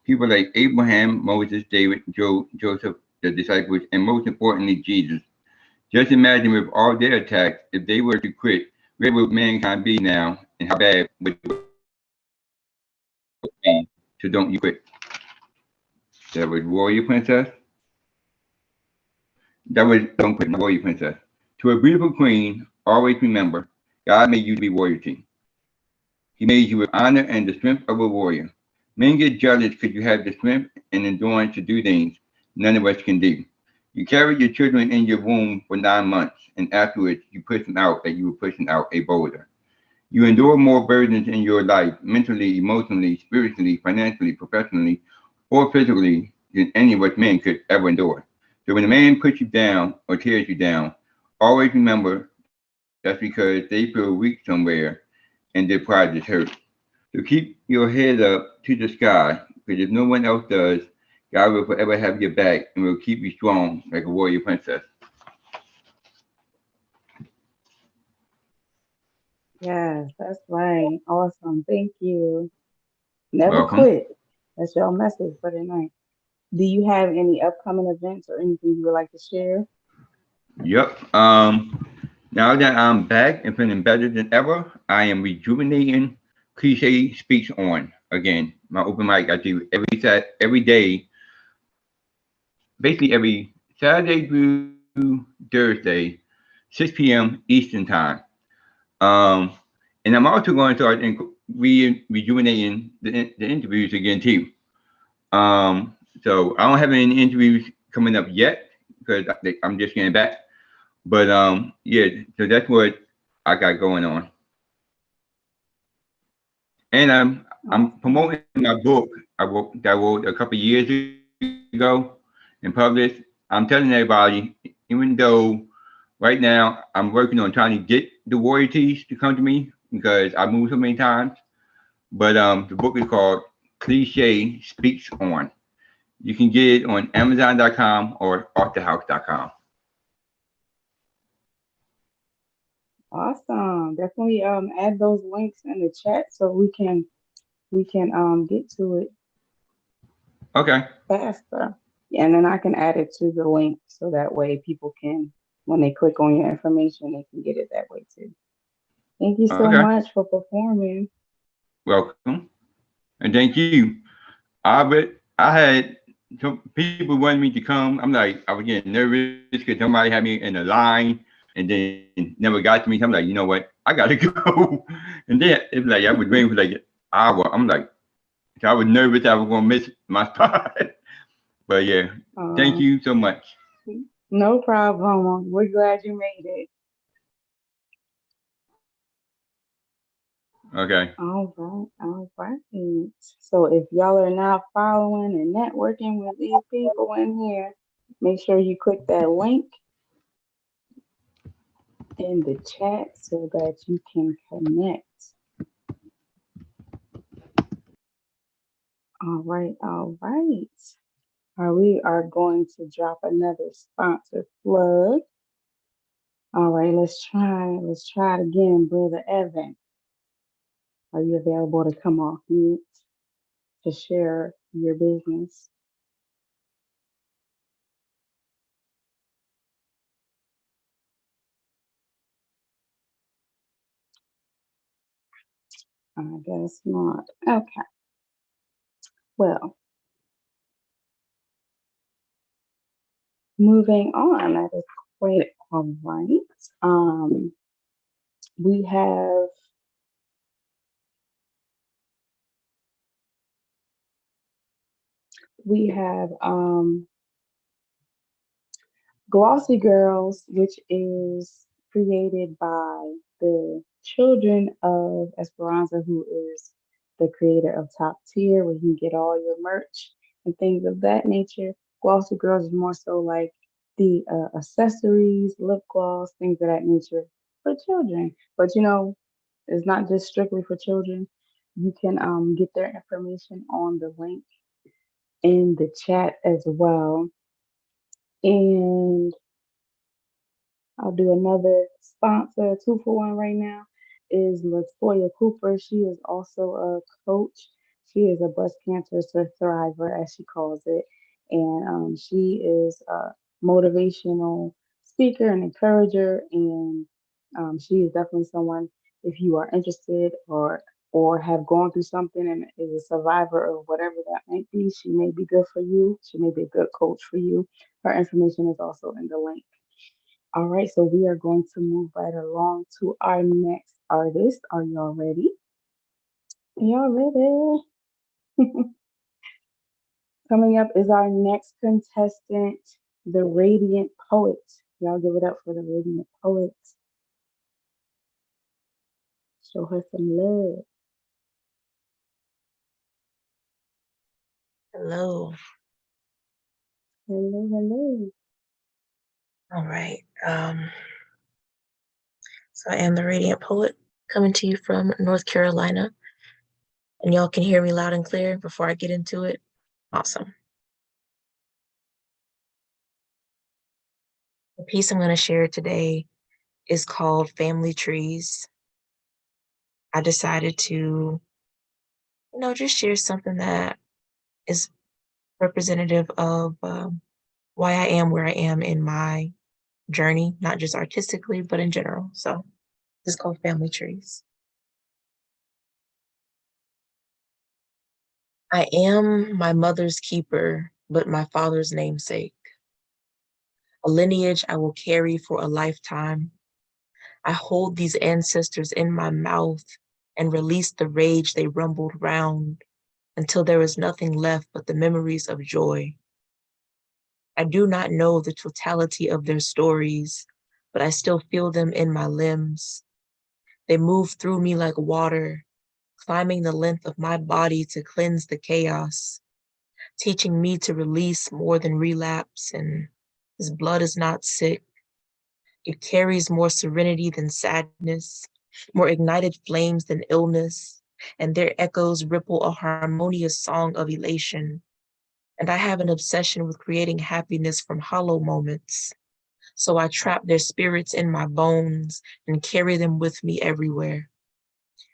People like Abraham, Moses, David, Job, Joseph, the disciples, and most importantly, Jesus. Just imagine with all their attacks, if they were to quit, where would mankind be now, and how bad would it be? So don't you quit. That was Warrior Princess. That was Don't Quit, Warrior Princess. To a beautiful queen, always remember, God made you to be royalty. He made you with honor and the strength of a warrior. Men get jealous because you have the strength and endurance to do things none of us can do. You carried your children in your womb for 9 months, and afterwards you pushed them out like you were pushing out a boulder. You endure more burdens in your life, mentally, emotionally, spiritually, financially, professionally, or physically, than any of us men could ever endure. So when a man puts you down or tears you down, always remember that's because they feel weak somewhere and their pride is hurt. So keep your head up to the sky, because if no one else does, God will forever have your back and will keep you strong like a warrior princess. Yes, that's right. Awesome. Thank you. Never Welcome. quit. That's your message for tonight. Do you have any upcoming events or anything you would like to share? Yep. Now that I'm back and feeling better than ever, I am rejuvenating Cliche Speaks On again. My open mic I do every day, basically every Saturday through Thursday, 6 p.m. Eastern time. Um, and I'm also going to start rejuvenating the interviews again too. So I don't have any interviews coming up yet because I'm just getting back. But yeah, so that's what I got going on. And I'm Awesome. promoting my book that I wrote a couple of years ago and published. I'm telling everybody, even though right now I'm working on trying to get the royalties to come to me because I moved so many times. But the book is called Cliche Speaks On. You can get it on Amazon.com or authorhouse.com. Awesome. Definitely add those links in the chat so we can get to it Okay. faster. And then I can add it to the link so that way people can, when they click on your information, they can get it that way too. Thank you so Okay. much for performing. Welcome. And thank you. I had some people wanted me to come. I was getting nervous because somebody had me in a line and then never got to me. So I'm like, you know what? I gotta go. And then it's like I was waiting for like an hour. I'm like, so I was nervous I was gonna miss my spot. But yeah, thank Uh, you so much. no problem. We're glad you made it. Okay. All right, all right. So if y'all are not following and networking with these people in here, make sure you click that link in the chat so that you can connect. All right, all right. We are going to drop another sponsor plug. All right, let's try. Let's try it again, Brother Evan. Are you available to come off mute to share your business? I guess not. Okay. Well, moving on. That is quite all right. Um, we have we have Glossy Girls, which is created by the children of Esperanza, who is the creator of Top Tier, where you can get all your merch and things of that nature. Glossy Girls is more so like the accessories, lip gloss, things of that nature for children. But it's not just strictly for children. You can get their information on the link in the chat as well. And I'll do another sponsor, 2 for 1 right now, is Latoya Cooper. She is also a coach. She is a breast cancer survivor, as she calls it. And she is a motivational speaker and encourager. And she is definitely someone, if you are interested or or have gone through something and is a survivor of whatever that might be, she may be good for you. She may be a good coach for you. Her information is also in the link. All right, so we are going to move right along to our next artist. Are y'all ready? Y'all ready? Coming up is our next contestant, the Radiant Poet. Y'all give it up for the Radiant Poet. Show her some love. Hello. Hello, hello. All right. So I am the Radiant Poet coming to you from North Carolina. And y'all can hear me loud and clear before I get into it. Awesome. The piece I'm going to share today is called Family Trees. I decided to, just share something that is representative of why I am where I am in my journey, not just artistically, but in general. So this is called Family Trees. I am my mother's keeper, but my father's namesake. A lineage I will carry for a lifetime. I hold these ancestors in my mouth and release the rage they rumbled round until there is nothing left but the memories of joy. I do not know the totality of their stories, but I still feel them in my limbs. They move through me like water, climbing the length of my body to cleanse the chaos, teaching me to release more than relapse, and his blood is not sick. It carries more serenity than sadness, more ignited flames than illness, and their echoes ripple a harmonious song of elation. And I have an obsession with creating happiness from hollow moments. So I trap their spirits in my bones and carry them with me everywhere.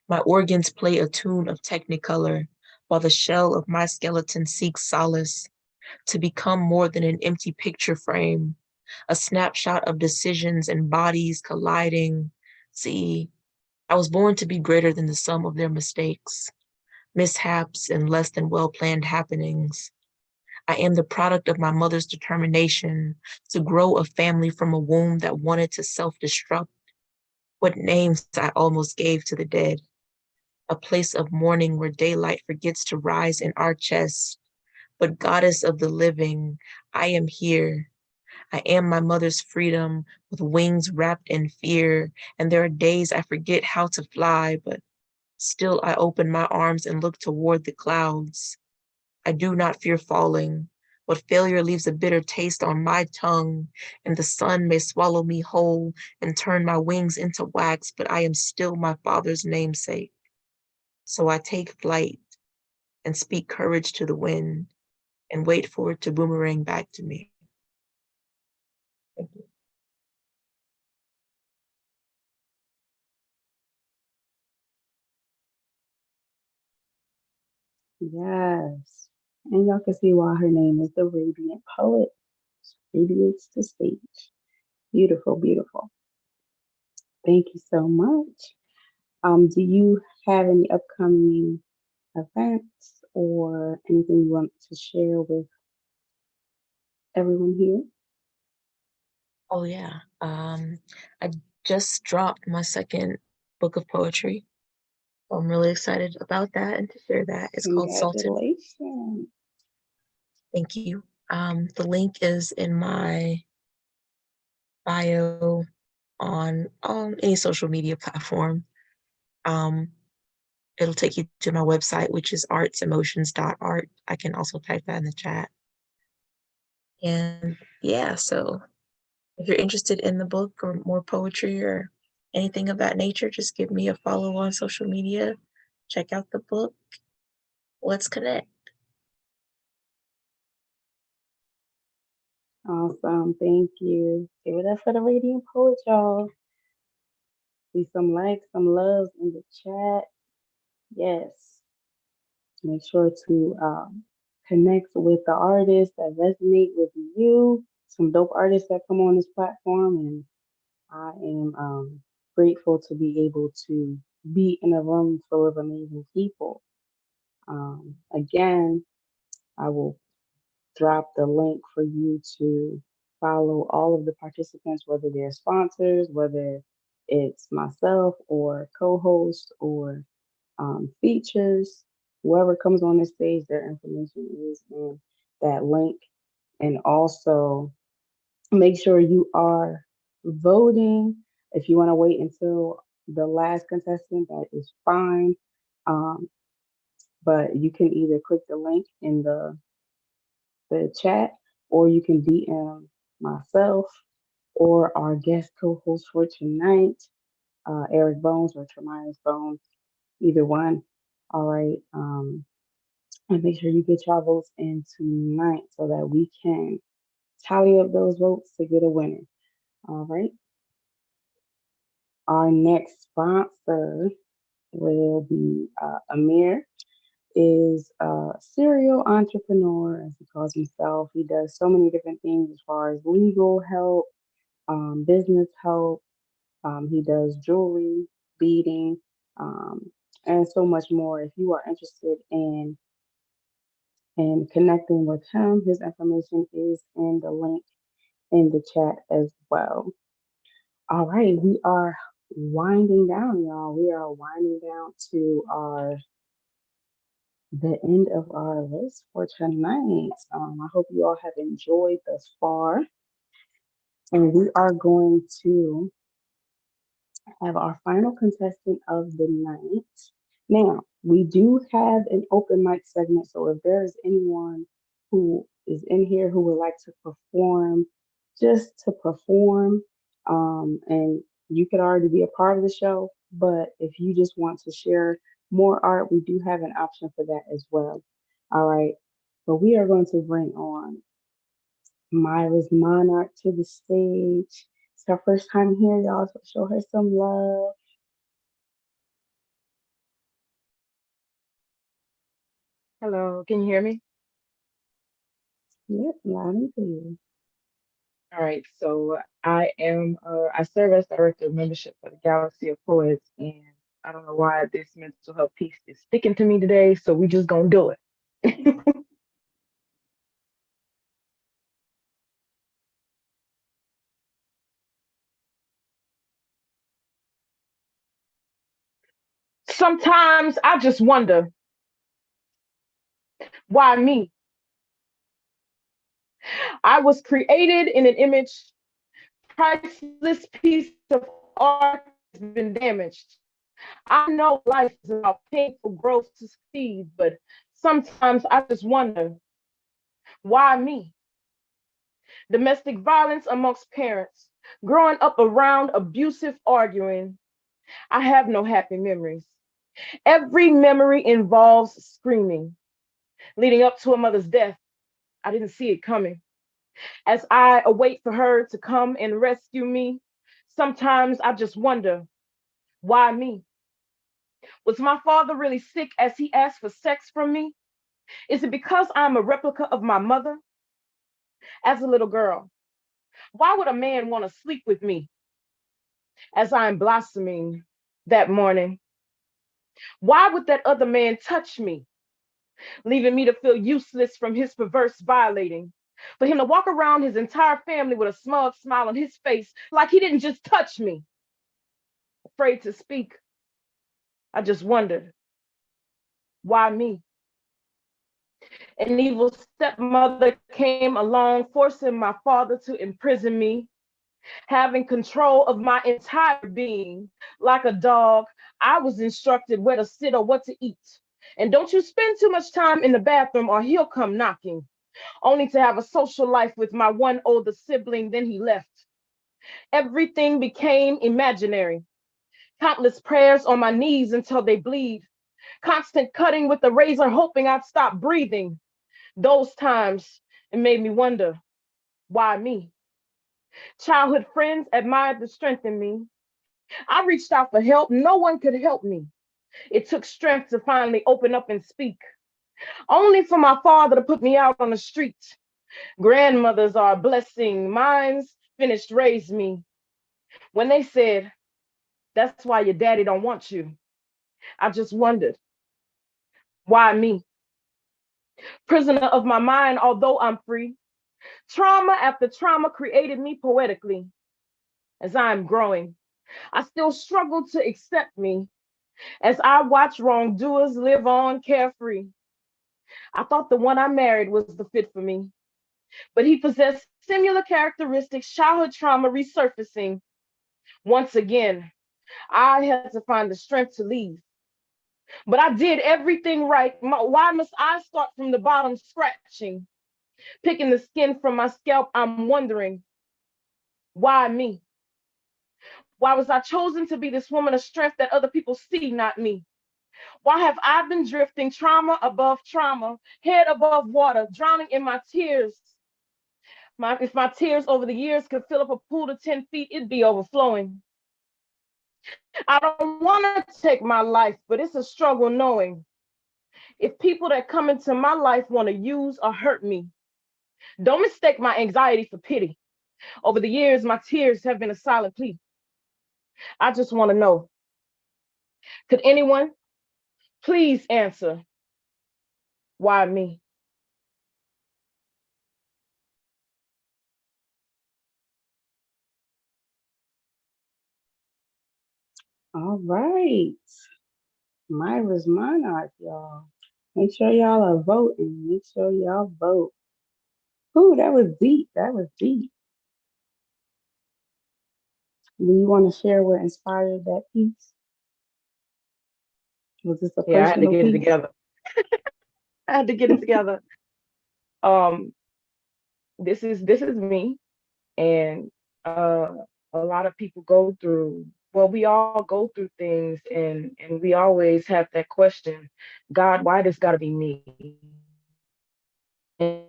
My organs play a tune of technicolor, while the shell of my skeleton seeks solace to become more than an empty picture frame, a snapshot of decisions and bodies colliding. See, I was born to be greater than the sum of their mistakes, mishaps, and less than well-planned happenings. I am the product of my mother's determination to grow a family from a womb that wanted to self-destruct. What names I almost gave to the dead. A place of mourning where daylight forgets to rise in our chests. But goddess of the living, I am here. I am my mother's freedom with wings wrapped in fear. And there are days I forget how to fly, but still I open my arms and look toward the clouds. I do not fear falling, but failure leaves a bitter taste on my tongue, and the sun may swallow me whole and turn my wings into wax, but I am still my father's namesake. So I take flight and speak courage to the wind and wait for it to boomerang back to me. Thank you. Yes. And y'all can see why her name is the Radiant Poet. She radiates the stage. Beautiful, beautiful. Thank you so much. Do you have any upcoming events or anything you want to share with everyone here? Oh yeah. I just dropped my second book of poetry. I'm really excited about that and to share that. It's called Salted. Congratulations. Thank you. The link is in my bio on any social media platform. It'll take you to my website, which is artsemotions.art. I can also type that in the chat. And yeah, so if you're interested in the book or more poetry or anything of that nature, just give me a follow on social media. Check out the book. Let's connect. Awesome. Thank you. Give it up for the Radiant Poet, y'all. See some likes, some loves in the chat. Yes. Make sure to connect with the artists that resonate with you. Some dope artists that come on this platform, and I am grateful to be able to be in a room full of amazing people. Again, I will drop the link for you to follow all of the participants, whether they're sponsors, whether it's myself or co-host or features. Whoever comes on the stage, their information is in that link. And also make sure you are voting. If you want to wait until the last contestant, that is fine. Um, but you can either click the link in the chat, or you can DM myself or our guest co-host for tonight, Eric Bones or Tremias Bones, either one. All right. And make sure you get your votes in tonight so that we can tally up those votes to get a winner. All right. Our next sponsor will be Amir. Is a serial entrepreneur, as he calls himself. He does so many different things as far as legal help, business help. He does jewelry, beading, and so much more. If you are interested in connecting with him, his information is in the link in the chat as well. All right, we are winding down, y'all. We are winding down to the end of our list for tonight. I hope you all have enjoyed thus far. And we are going to have our final contestant of the night. Now, we do have an open mic segment, so if there is anyone who is in here who would like to perform, just to perform, and you could already be a part of the show, but if you just want to share more art, we do have an option for that as well. All right, but we are going to bring on Myra's Monarch to the stage. It's her first time here, y'all, so show her some love. Hello, can you hear me? Yep, loud and clear. All right, so I serve as director of membership for the Galaxy of Poets, and I don't know why this mental health piece is sticking to me today, so we just gonna do it. Sometimes I just wonder, why me? I was created in an image, priceless piece of art has been damaged. I know life is about painful growth to succeed, but sometimes I just wonder, why me? Domestic violence amongst parents, growing up around abusive arguing. I have no happy memories. Every memory involves screaming. Leading up to a mother's death, I didn't see it coming. As I await for her to come and rescue me, sometimes I just wonder, why me? Was my father really sick as he asked for sex from me? Is it because I'm a replica of my mother? As a little girl, why would a man want to sleep with me as I'm blossoming that morning? Why would that other man touch me, leaving me to feel useless from his perverse violating? For him to walk around his entire family with a smug smile on his face, like he didn't just touch me. Afraid to speak, I just wondered, why me? An evil stepmother came along, forcing my father to imprison me, having control of my entire being. Like a dog, I was instructed where to sit or what to eat. And don't you spend too much time in the bathroom or he'll come knocking, only to have a social life with my one older sibling, then he left. Everything became imaginary. Countless prayers on my knees until they bleed. Constant cutting with the razor, hoping I'd stop breathing. Those times, it made me wonder, why me? Childhood friends admired the strength in me. I reached out for help. No one could help me. It took strength to finally open up and speak, only for my father to put me out on the street. Grandmothers are a blessing. Mine's finished raised me. When they said, that's why your daddy don't want you. I just wondered, why me? Prisoner of my mind, although I'm free. Trauma after trauma created me poetically. As I am growing, I still struggle to accept me as I watch wrongdoers live on carefree. I thought the one I married was the fit for me, but he possessed similar characteristics, childhood trauma resurfacing. Once again, I had to find the strength to leave. But I did everything right. Why must I start from the bottom, scratching, picking the skin from my scalp? I'm wondering, why me? Why was I chosen to be this woman of strength that other people see, not me? Why have I been drifting trauma above trauma, head above water, drowning in my tears? If my tears over the years could fill up a pool to 10 feet, it'd be overflowing. I don't want to take my life, but it's a struggle knowing if people that come into my life want to use or hurt me. Don't mistake my anxiety for pity. Over the years, my tears have been a silent plea. I just want to know, could anyone please answer, why me? All right. Myra's Monarch, y'all. Make sure y'all are voting. Make sure y'all vote. Ooh, that was deep. That was deep. Do you want to share what inspired that piece? Was this a Yeah, I had to personal get it piece? together. I had to get it together. Um, this is me, and a lot of people go through. Well, we all go through things, and we always have that question, God, why this got to be me? And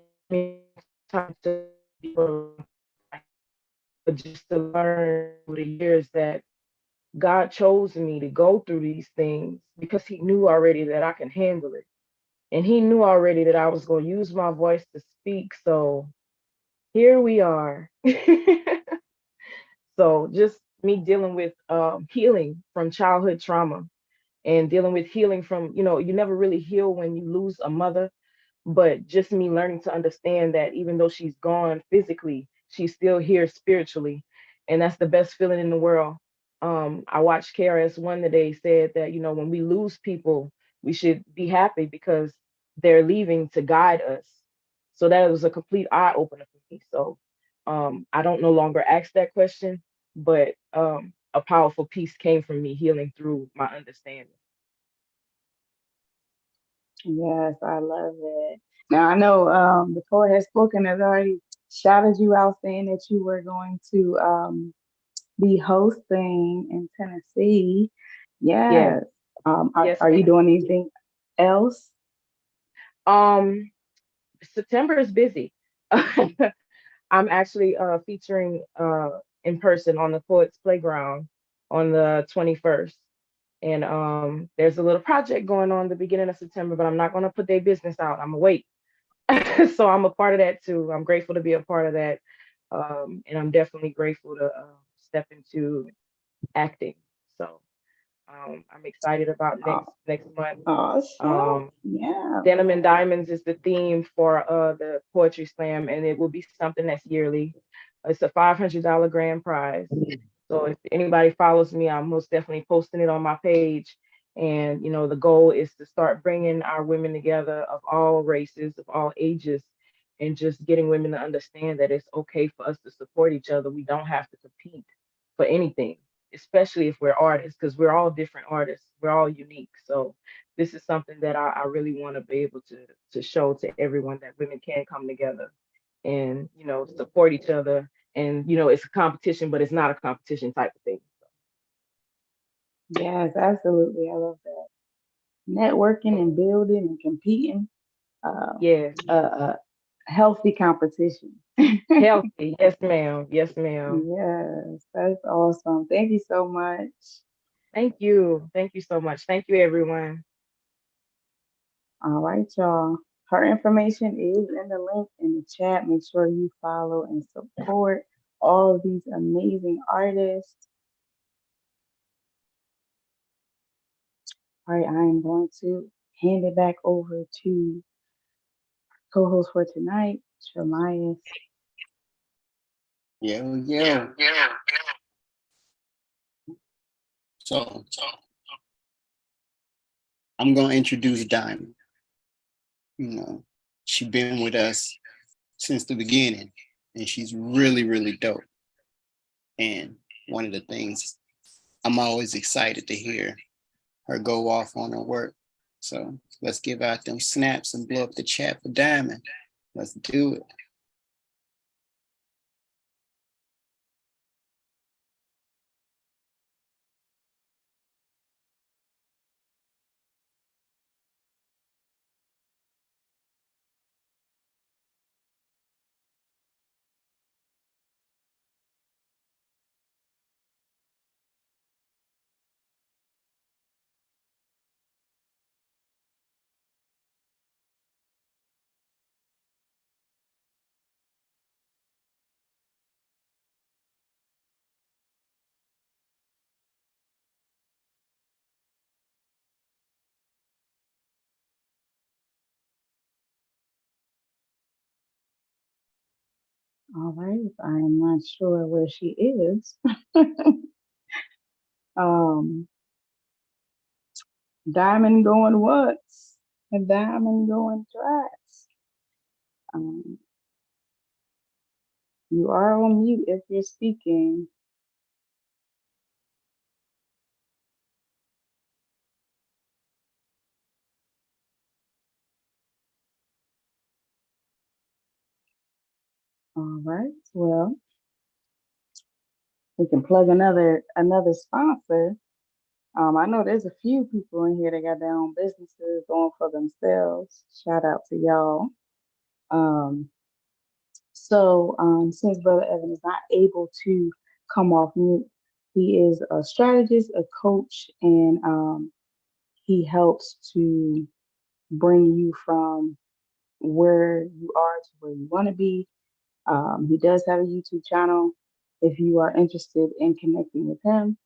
time to but just to learn over the years that God chose me to go through these things because He knew already that I can handle it. And He knew already that I was going to use my voice to speak. So here we are. So just me dealing with healing from childhood trauma and dealing with healing from, you never really heal when you lose a mother, but just me learning to understand that even though she's gone physically, she's still here spiritually. And that's the best feeling in the world. I watched KRS-One today said that, when we lose people, we should be happy because they're leaving to guide us. So that was a complete eye opener for me. So I don't no longer ask that question, but a powerful piece came from me healing through my understanding. Yes, I love it. Now I know the poet has spoken has already shouted you out saying that you were going to be hosting in Tennessee. Yeah. Yes. Yes, Are you ma'am. doing anything else? September is busy. I'm actually featuring in person on the Poets Playground on the 21st. And there's a little project going on the beginning of September, but I'm not going to put their business out. I'm going to wait. So I'm a part of that too. I'm grateful to be a part of that. And I'm definitely grateful to step into acting. So I'm excited about next month. Awesome. Yeah. Denim and Diamonds is the theme for the poetry slam, and it will be something that's yearly. It's a $500 grand prize. So if anybody follows me, I'm most definitely posting it on my page. And the goal is to start bringing our women together of all races, of all ages, and just getting women to understand that it's okay for us to support each other. We don't have to compete for anything, especially if we're artists, because we're all different artists. We're all unique. So this is something that I really want to be able to show to everyone that women can come together and support each other. And it's a competition, but it's not a competition type of thing. Yes, absolutely. I love that. Networking and building and competing. Yeah. Healthy competition. Healthy. Yes, ma'am. Yes, ma'am. Yes, that's awesome. Thank you so much. Thank you. Thank you so much. Thank you, everyone. All right, y'all. Her information is in the link in the chat. Make sure you follow and support all of these amazing artists. All right, I am going to hand it back over to co-host for tonight, Shermias. Yeah. So I'm gonna introduce Diamond. You know, she's been with us since the beginning, and she's really, really dope. And one of the things I'm always excited to hear her go off on her work. So let's give out them snaps and blow up the chat for Diamond. Let's do it. All right, I'm not sure where she is. Diamond going once, and Diamond going twice. You are on mute if you're speaking. All right, well, we can plug another sponsor. I know there's a few people in here that got their own businesses going for themselves. Shout out to y'all. Since Brother Evan is not able to come off mute, he is a strategist, a coach, and he helps to bring you from where you are to where you want to be. He does have a YouTube channel. If you are interested in connecting with him,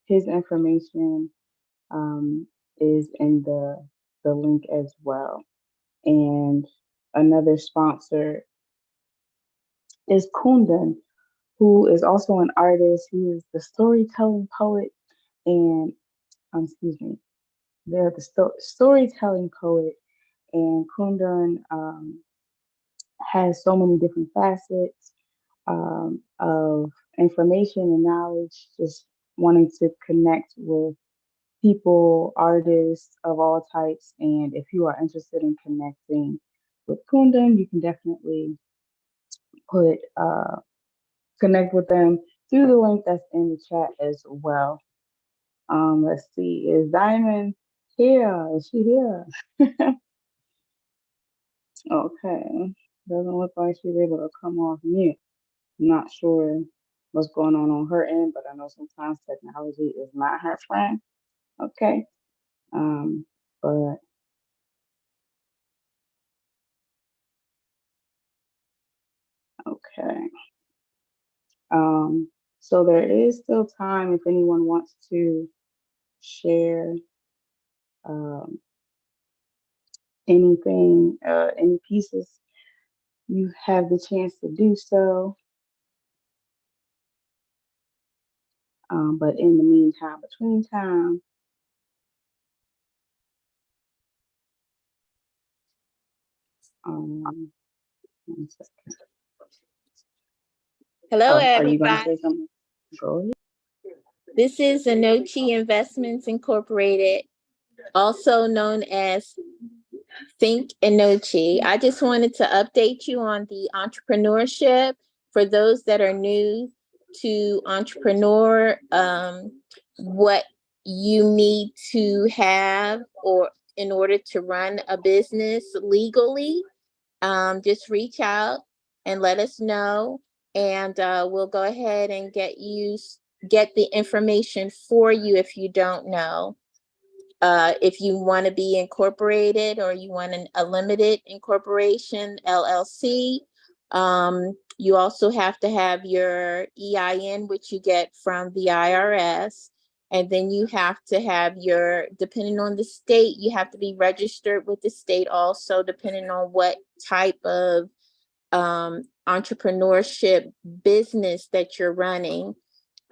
his information is in the link as well. And another sponsor is Kundan, who is also an artist. He is the storytelling poet and they're the storytelling poet. And Kundan has so many different facets of information and knowledge, just wanting to connect with people, artists of all types. And if you are interested in connecting with Kundan, you can definitely connect with them through the link that's in the chat as well. Let's see, is Diamond here? Is she here? Okay, doesn't look like she's able to come off mute. Not sure what's going on her end, but I know sometimes technology is not her friend. Okay, but okay. So there is still time if anyone wants to share anything, any pieces, you have the chance to do so. But in the meantime, between time, one second. Hello, Are you going to everybody. say something? Go ahead. This is Anochi Investments Incorporated, also known as Think Anochi. I just wanted to update you on the entrepreneurship for those that are new to entrepreneur, what you need to have or in order to run a business legally. Just reach out and let us know, and we'll go ahead and get the information for you if you don't know. If you want to be incorporated or you want a limited incorporation, LLC, you also have to have your EIN, which you get from the IRS. And then you have to have your, depending on the state, you have to be registered with the state also, depending on what type of entrepreneurship business that you're running.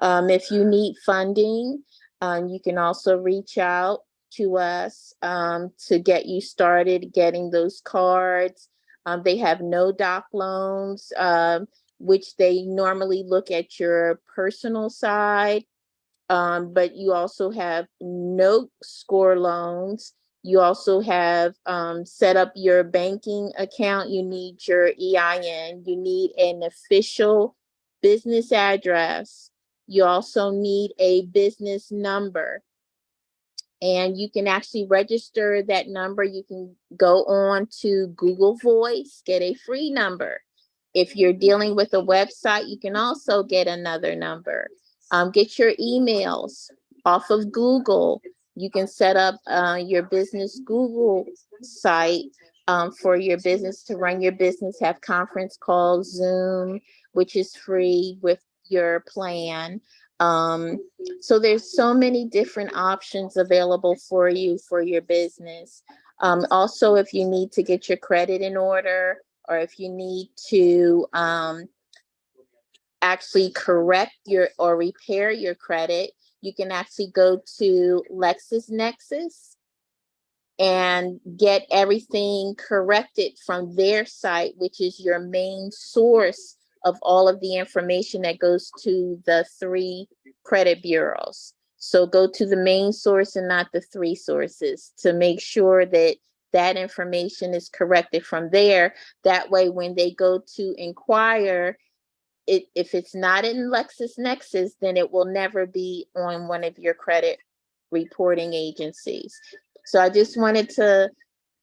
If you need funding, you can also reach out to us to get you started getting those cards. They have no doc loans, which they normally look at your personal side. But you also have no score loans. You also have set up your banking account. You need your EIN. You need an official business address. You also need a business number. And you can actually register that number. You can go on to Google Voice, get a free number. If you're dealing with a website, you can also get another number. Get your emails off of Google. You can set up your business Google site for your business to run your business, have conference calls, Zoom, which is free with your plan. So there's so many different options available for you for your business. Also, if you need to get your credit in order, or if you need to actually correct your or repair your credit, you can actually go to LexisNexis and get everything corrected from their site, which is your main source of all of the information that goes to the 3 credit bureaus. So go to the main source and not the 3 sources to make sure that that information is corrected from there. That way, when they go to inquire, if it's not in LexisNexis, then it will never be on one of your credit reporting agencies. So I just wanted to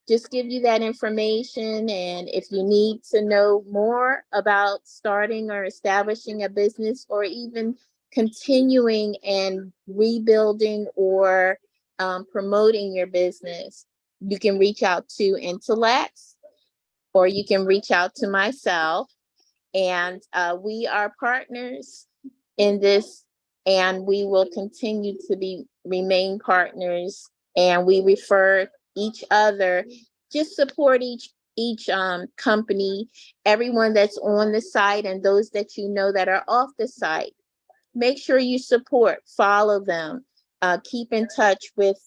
just give you that information. And if you need to know more about starting or establishing a business, or even continuing and rebuilding or promoting your business, you can reach out to Intellects, or you can reach out to myself. And we are partners in this, and we will continue to remain partners. And we refer each other, just support each company, everyone that's on the site, and those that you know that are off the site. Make sure you support, follow them, keep in touch with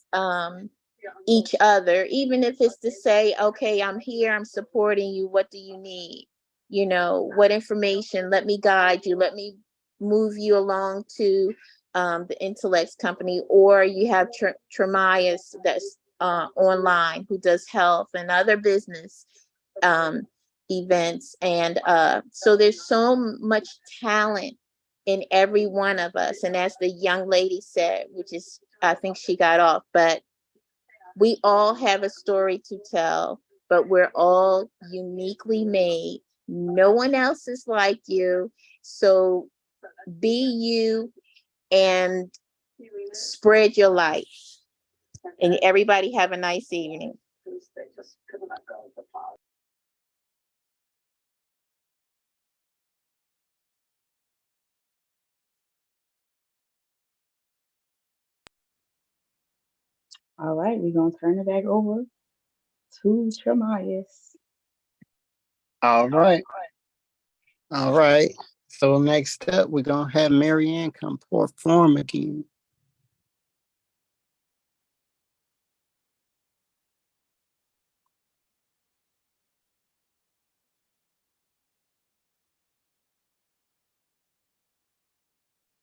each other, even if it's to say, okay, I'm here, I'm supporting you. What do you need? You know, what information? Let me guide you. Let me move you along to the Intellects company, or you have Tremias that's online, who does health and other business events. And so there's so much talent in every one of us. And as the young lady said, which is, I think she got off, but we all have a story to tell, but we're all uniquely made. No one else is like you. So be you and spread your light. And everybody have a nice evening. All right, we're gonna turn it back over to Tremias. All right. All right. So next up, we're gonna have Marianne come perform again.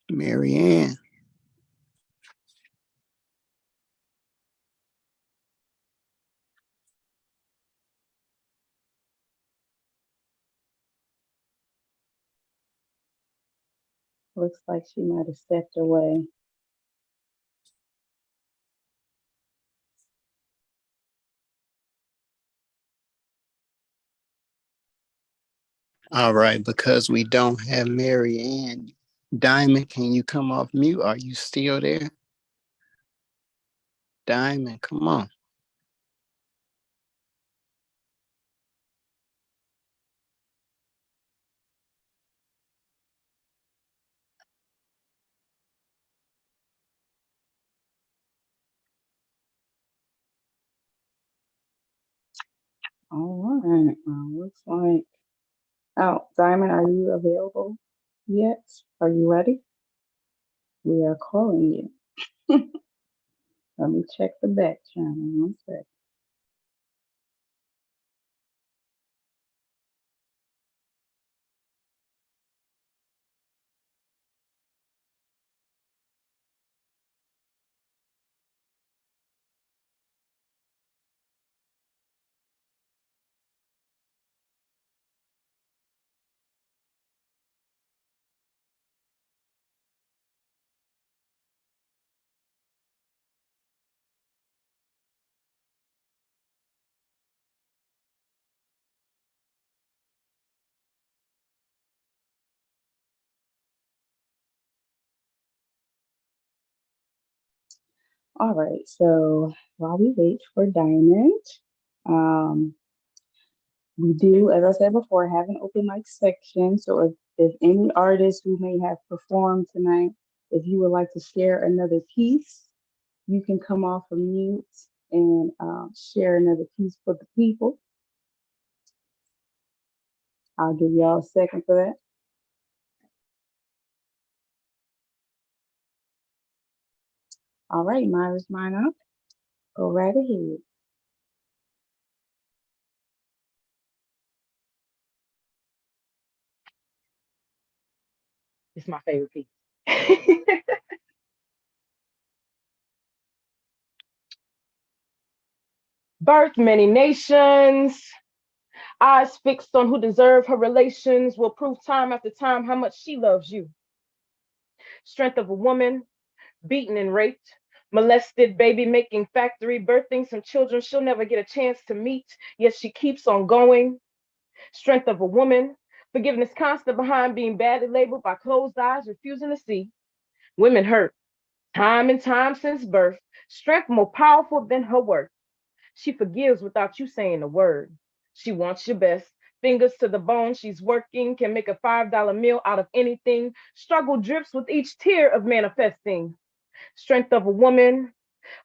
Marianne. Looks like she might have stepped away. All right, because we don't have Marianne. Diamond, can you come off mute? Are you still there? Diamond, come on. All right. Looks like. Oh, Diamond, are you available yet? Are you ready? We are calling you. Let me check the back channel. One sec. All right. So while we wait for Diamond, um, we do, as I said before, have an open mic section. So if any artists who may have performed tonight, if you would like to share another piece, you can come off of mute and share another piece for the people. I'll give y'all a second for that. All right, Myra's mine up. Go right ahead. It's my favorite piece. Birth many nations, eyes fixed on who deserve her relations, will prove time after time how much she loves you. Strength of a woman, beaten and raped, molested, baby making factory, birthing some children she'll never get a chance to meet, yet she keeps on going. Strength of a woman, forgiveness constant behind being badly labeled by closed eyes, refusing to see. Women hurt, time and time since birth, strength more powerful than her worth. She forgives without you saying a word. She wants your best. Fingers to the bone, she's working, can make a $5 meal out of anything. Struggle drips with each tear of manifesting. Strength of a woman,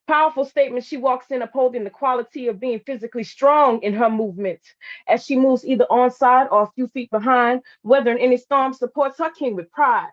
powerful statement. She walks in upholding the quality of being physically strong in her movement. As she moves either on side or a few feet behind, weathering any storm, supports her king with pride.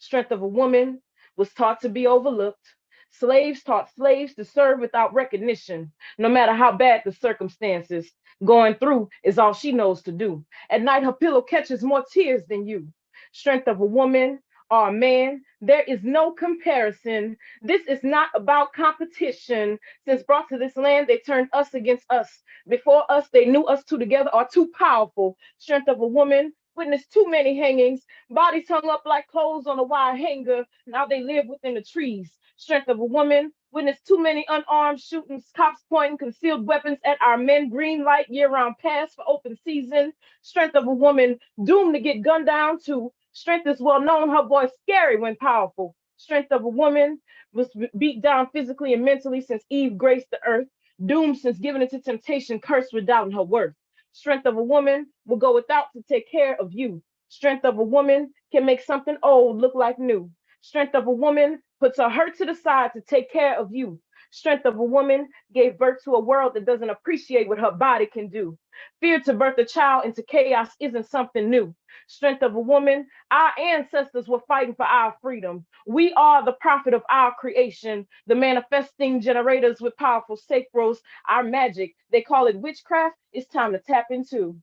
Strength of a woman was taught to be overlooked. Slaves taught slaves to serve without recognition, no matter how bad the circumstances. Going through is all she knows to do. At night, her pillow catches more tears than you. Strength of a woman or a man, there is no comparison. This is not about competition. Since brought to this land, they turned us against us. Before us, they knew us two together are too powerful. Strength of a woman, witnessed too many hangings, bodies hung up like clothes on a wire hanger. Now they live within the trees. Strength of a woman, witnessed too many unarmed shootings, cops pointing concealed weapons at our men. Green light year-round pass for open season. Strength of a woman, doomed to get gunned down too. Strength is well known, her voice scary when powerful. Strength of a woman was beat down physically and mentally since Eve graced the earth. Doomed since given into temptation, cursed with doubting her worth. Strength of a woman will go without to take care of you. Strength of a woman can make something old look like new. Strength of a woman puts her hurt to the side to take care of you. Strength of a woman gave birth to a world that doesn't appreciate what her body can do. Fear to birth a child into chaos isn't something new. Strength of a woman, our ancestors were fighting for our freedom. We are the prophet of our creation, the manifesting generators with powerful sacrals, our magic. They call it witchcraft. It's time to tap into.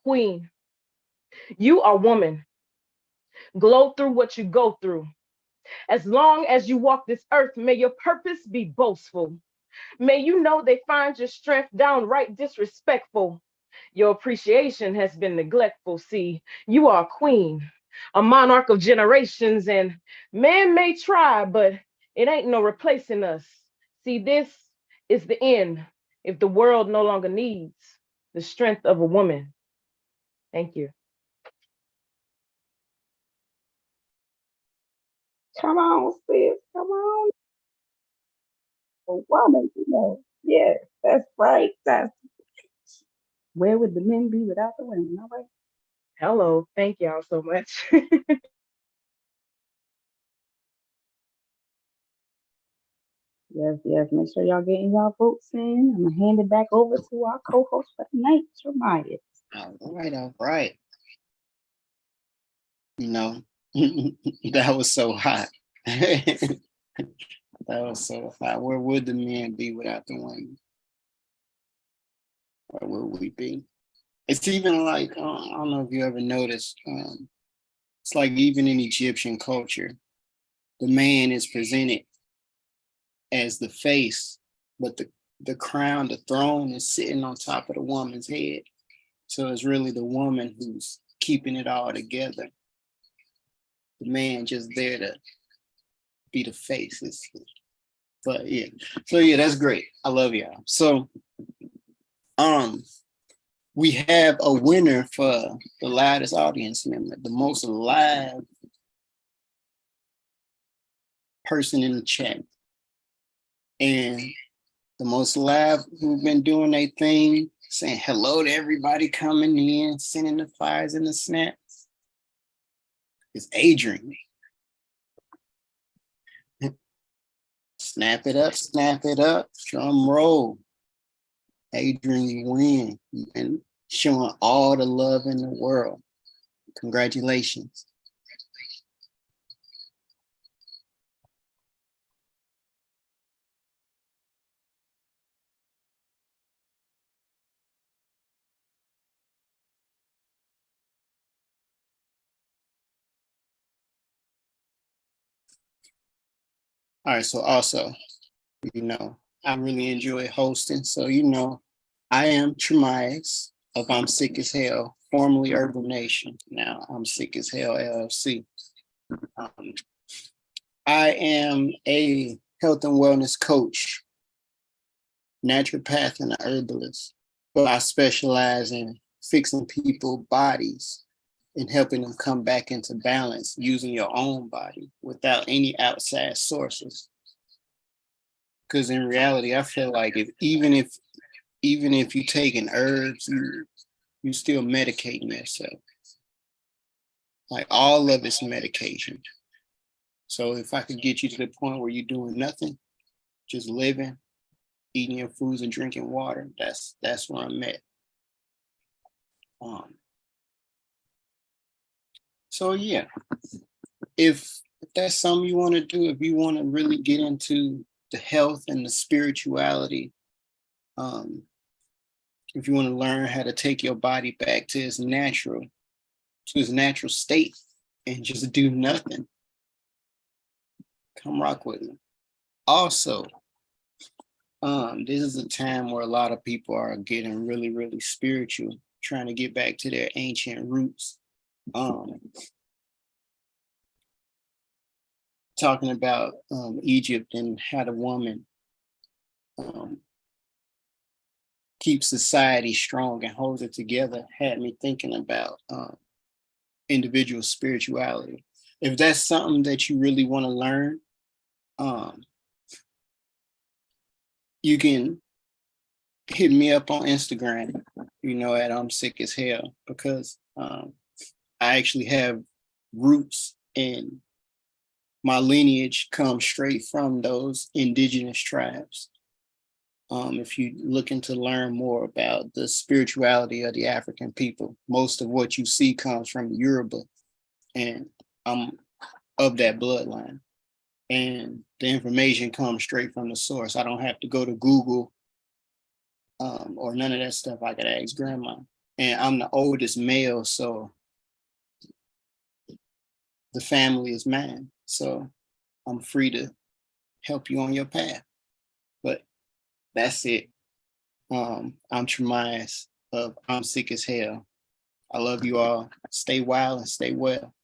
Queen, you are woman. Glow through what you go through. As long as you walk this earth, may your purpose be boastful. May you know they find your strength downright disrespectful. Your appreciation has been neglectful. See, you are a queen, a monarch of generations, and man may try, but it ain't no replacing us. See, this is the end if the world no longer needs the strength of a woman. Thank you. Come on, sis. Come on. A woman, you know. Yes, that's right. That's where would the men be without the women? All right. Hello. Thank y'all so much. Yes. Make sure y'all getting y'all votes in. I'm gonna hand it back over to our co-host for tonight, Jeremiah. All right. You know, that was so hot. That was so hot. Where would the men be without the women? Where would we be? It's even like, I don't know if you ever noticed, it's like even in Egyptian culture, the man is presented as the face, but the crown, the throne is sitting on top of the woman's head. So it's really the woman who's keeping it all together. The man just there to be the face. But yeah, so yeah, that's great. I love y'all. So we have a winner for the loudest audience member, the most live person in the chat, and the most live who've been doing their thing, saying hello to everybody coming in, sending the fires and the snaps, is Adrian. Snap it up, drum roll. Adrian, you win. You've been showing all the love in the world. Congratulations. All right, so also, I really enjoy hosting. So, I am Tremias of I'm Sick as Hell, formerly Urban Nation. Now I'm Sick as Hell LLC. I am a health and wellness coach, naturopath, and a herbalist. But I specialize in fixing people's bodies and helping them come back into balance using your own body without any outside sources. Because in reality, I feel like even if you're taking herbs, you still medicating yourself. Like all of it's medication. So if I could get you to the point where you're doing nothing, just living, eating your foods and drinking water, that's where I'm at. So yeah, if that's something you want to do, if you want to really get into the health and the spirituality, if you want to learn how to take your body back to its natural state and just do nothing, come rock with me. Also, this is a time where a lot of people are getting really, really spiritual, trying to get back to their ancient roots. Talking about Egypt and how the woman keeps society strong and holds it together had me thinking about individual spirituality. If that's something that you really want to learn, you can hit me up on Instagram, at I'm Sick as Hell, because I actually have roots and my lineage comes straight from those indigenous tribes. If you're looking to learn more about the spirituality of the African people, most of what you see comes from Yoruba, and I'm of that bloodline. And the information comes straight from the source. I don't have to go to Google or none of that stuff. I could ask grandma. And I'm the oldest male, so the family is mine. So I'm free to help you on your path. But that's it. I'm Tremias of I'm Sick as Hell. I love you all. Stay wild and stay well.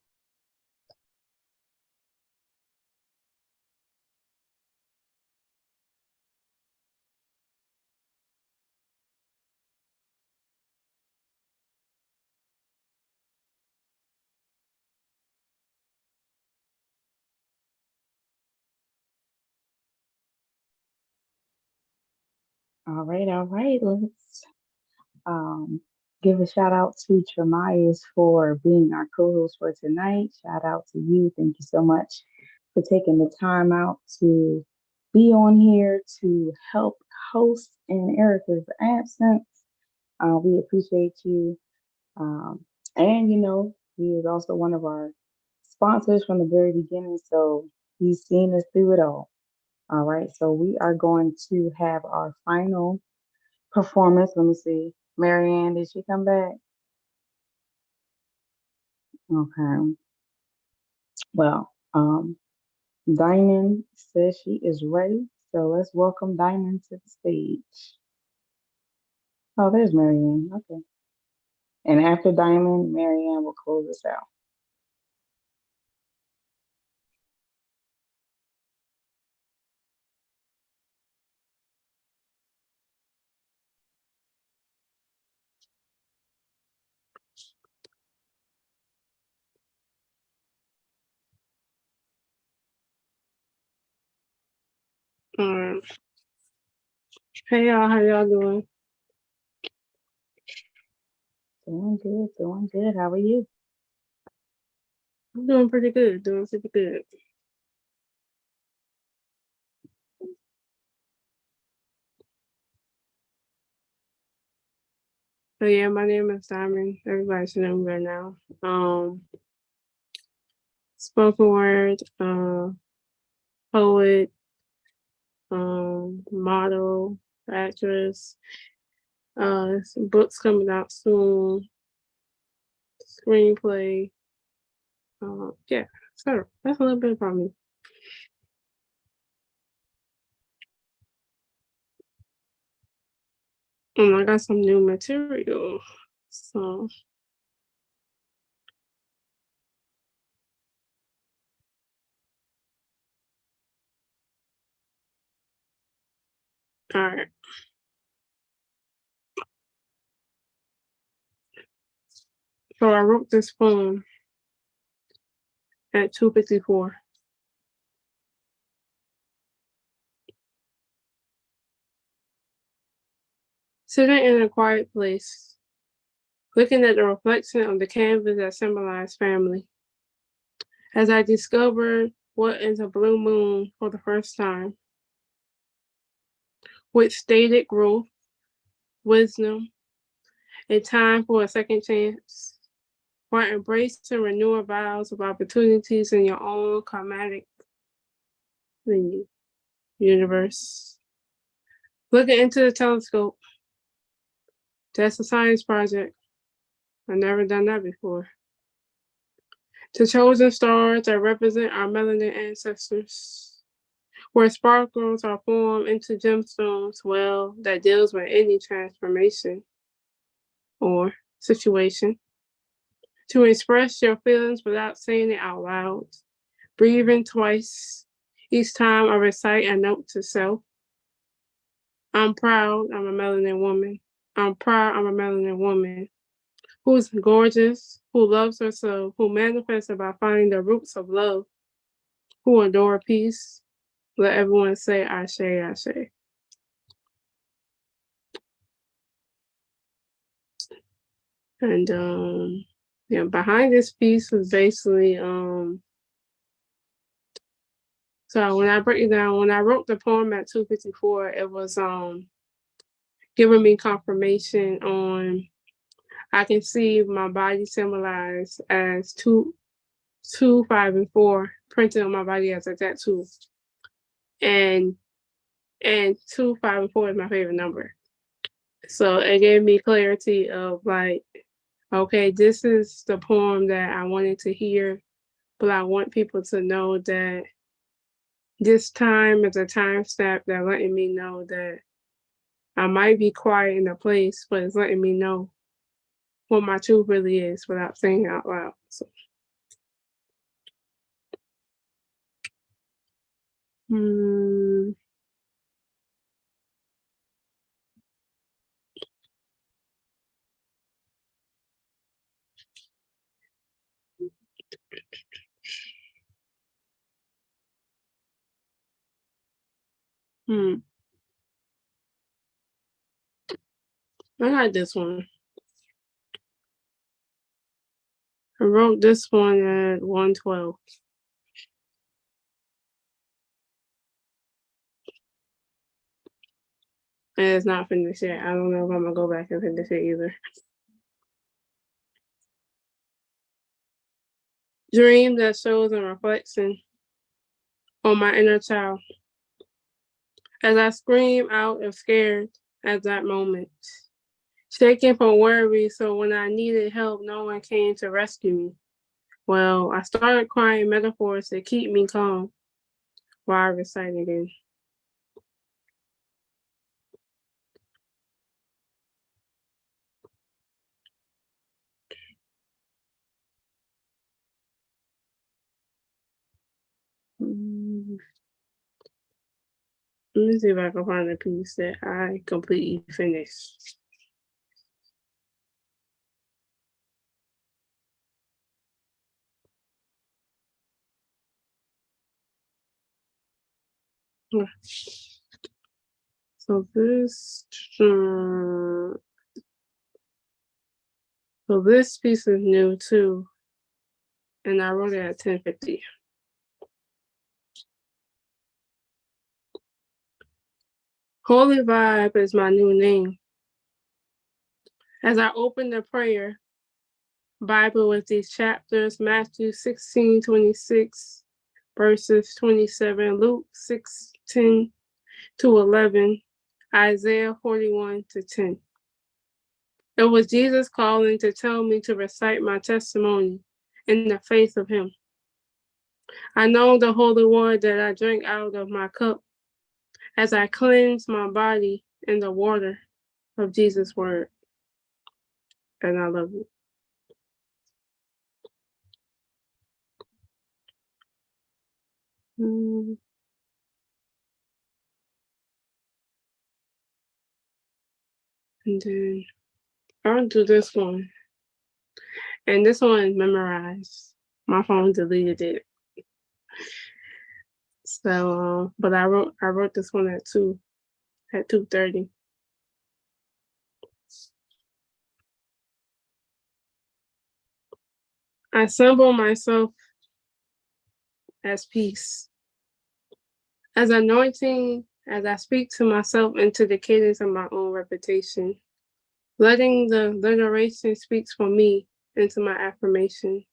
All right. Let's give a shout out to Tremias for being our co-host for tonight. Shout out to you. Thank you so much for taking the time out to be on here to help host in Erica's absence. We appreciate you. Um, and, he is also one of our sponsors from the very beginning. So he's seen us through it all. All right. So we are going to have our final performance. Let me see. Marianne, did she come back? Okay. Well, Diamond says she is ready. So let's welcome Diamond to the stage. Oh, there's Marianne. Okay. And after Diamond, Marianne will close us out. Hey y'all, how y'all doing? Doing good, doing good. How are you? I'm doing pretty good, doing pretty good. So yeah, my name is Diamond. Everybody should know me by now. Spoken word, poet, model, actress, some books coming out soon, screenplay, yeah, so that's a little bit about me. And I got some new material, so. All right. So I wrote this poem at 2:54. Sitting in a quiet place, looking at the reflection of the canvas that symbolized family, as I discovered what is a blue moon for the first time, with stated growth, wisdom, a time for a second chance, while embracing renewal vows of opportunities in your own karmatic universe. Looking into the telescope, that's a science project. I've never done that before. To chosen stars that represent our melanin ancestors, where sparkles are formed into gemstones, well, that deals with any transformation or situation. To express your feelings without saying it out loud, breathing twice each time I recite a note to self. I'm proud I'm a melanin woman. I'm proud I'm a melanin woman who's gorgeous, who loves herself, who manifests by finding the roots of love, who adore peace. Let everyone say, Ashe, Ashe. And yeah, behind this piece was basically so when I break it down, when I wrote the poem at 2:54, it was giving me confirmation on I can see my body symbolized as 2, 5, and 4 printed on my body as a tattoo. And 2, 5, and 4 is my favorite number. So it gave me clarity of like, okay, this is the poem that I wanted to hear, but I want people to know that this time is a time step that letting me know that I might be quiet in a place, but it's letting me know what my truth really is without saying it out loud. So. Hmm. I got this one. I wrote this one at 1:12. And it's not finished yet. I don't know if I'm gonna go back and finish it either. Dream that shows a reflection on my inner child as I scream out of scared at that moment, shaking from worry. So when I needed help, no one came to rescue me. Well, I started crying metaphors to keep me calm while I recite again. Let me see if I can find a piece that I completely finished. So this piece is new too, and I wrote it at 10:50. Holy Vibe is my new name. As I open the prayer Bible with these chapters, Matthew 16:26, verses 27, Luke 6:10 to 11, Isaiah 41:10. It was Jesus calling to tell me to recite my testimony in the face of him. I know the holy word that I drink out of my cup as I cleanse my body in the water of Jesus' word. And I love you. And then I'll do this one. And this one memorized. My phone deleted it. So, but I wrote this one at 2:30. I assemble myself as peace, as anointing, as I speak to myself into the cadence of my own reputation, letting the literation speaks for me into my affirmation.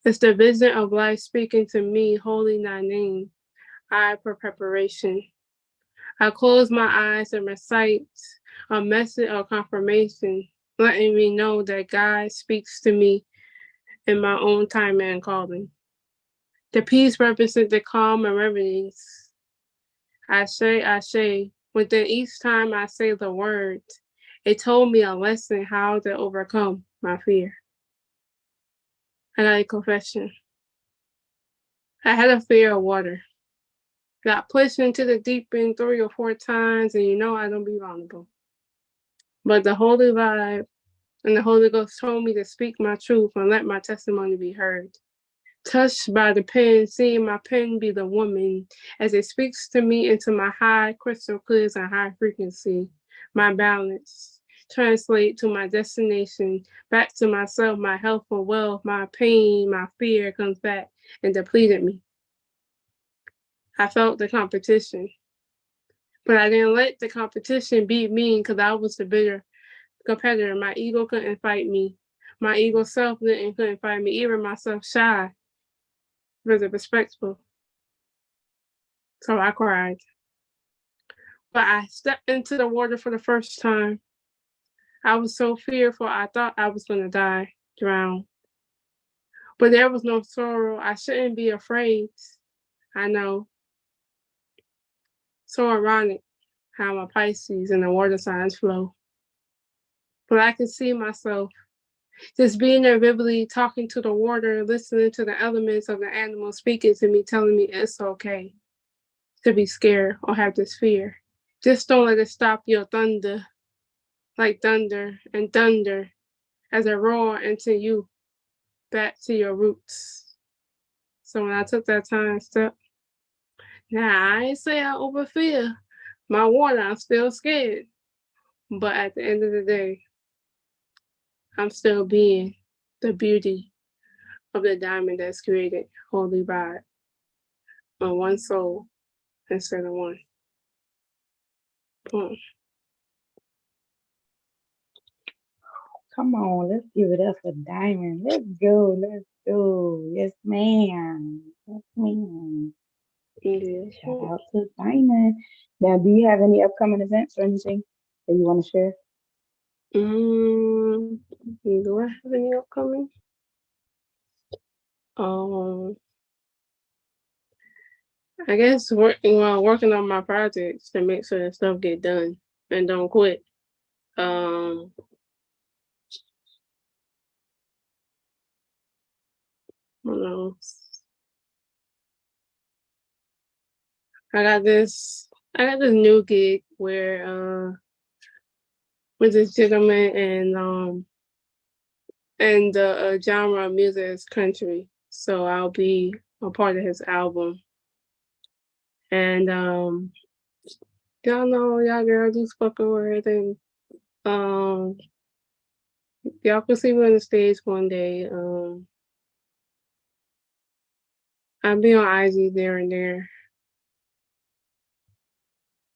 It's the vision of life speaking to me, holy thy name, I for preparation. I close my eyes and recite a message of confirmation, letting me know that God speaks to me in my own time and calling. The peace represents the calm and reverence. I say, within each time I say the word, it told me a lesson how to overcome my fear. I got a confession. I had a fear of water. Got pushed into the deep end 3 or 4 times, and you know I don't be vulnerable. But the Holy Vibe and the Holy Ghost told me to speak my truth and let my testimony be heard. Touched by the pen, seeing my pen be the woman as it speaks to me into my high crystal clears and high frequency, my balance. Translate to my destination, back to myself, my health and wealth, my pain, my fear comes back and depleted me. I felt the competition, but I didn't let the competition beat me because I was the bigger competitor. My ego couldn't fight me. My ego self couldn't fight me. Even myself shy was respectful. So I cried. But I stepped into the water for the first time. I was so fearful, I thought I was going to die, drown. But there was no sorrow. I shouldn't be afraid. I know. So ironic how my Pisces and the water signs flow. But I could see myself just being there vividly, talking to the water, listening to the elements of the animal speaking to me, telling me it's okay to be scared or have this fear. Just don't let it stop your thunder, like thunder and thunder as I roar into you, back to your roots. So when I took that time step, now I ain't say I over fear my water, I'm still scared. But at the end of the day, I'm still being the beauty of the diamond that's created, holy vibe, on one soul instead of one. Boom. Come on, let's give it up for Diamond. Let's go. Let's go. Yes, ma'am. Yes, ma'am. Yeah. Shout out to Diamond. Now, do you have any upcoming events or anything that you want to share? Do I have any upcoming? I guess working on my projects to make sure that stuff get done and don't quit. What else? I got this new gig where with this gentleman and the genre of music is country. So I'll be a part of his album. And y'all know y'all girl do spoken word, and y'all can see me on the stage one day. I'll be on IG there and there.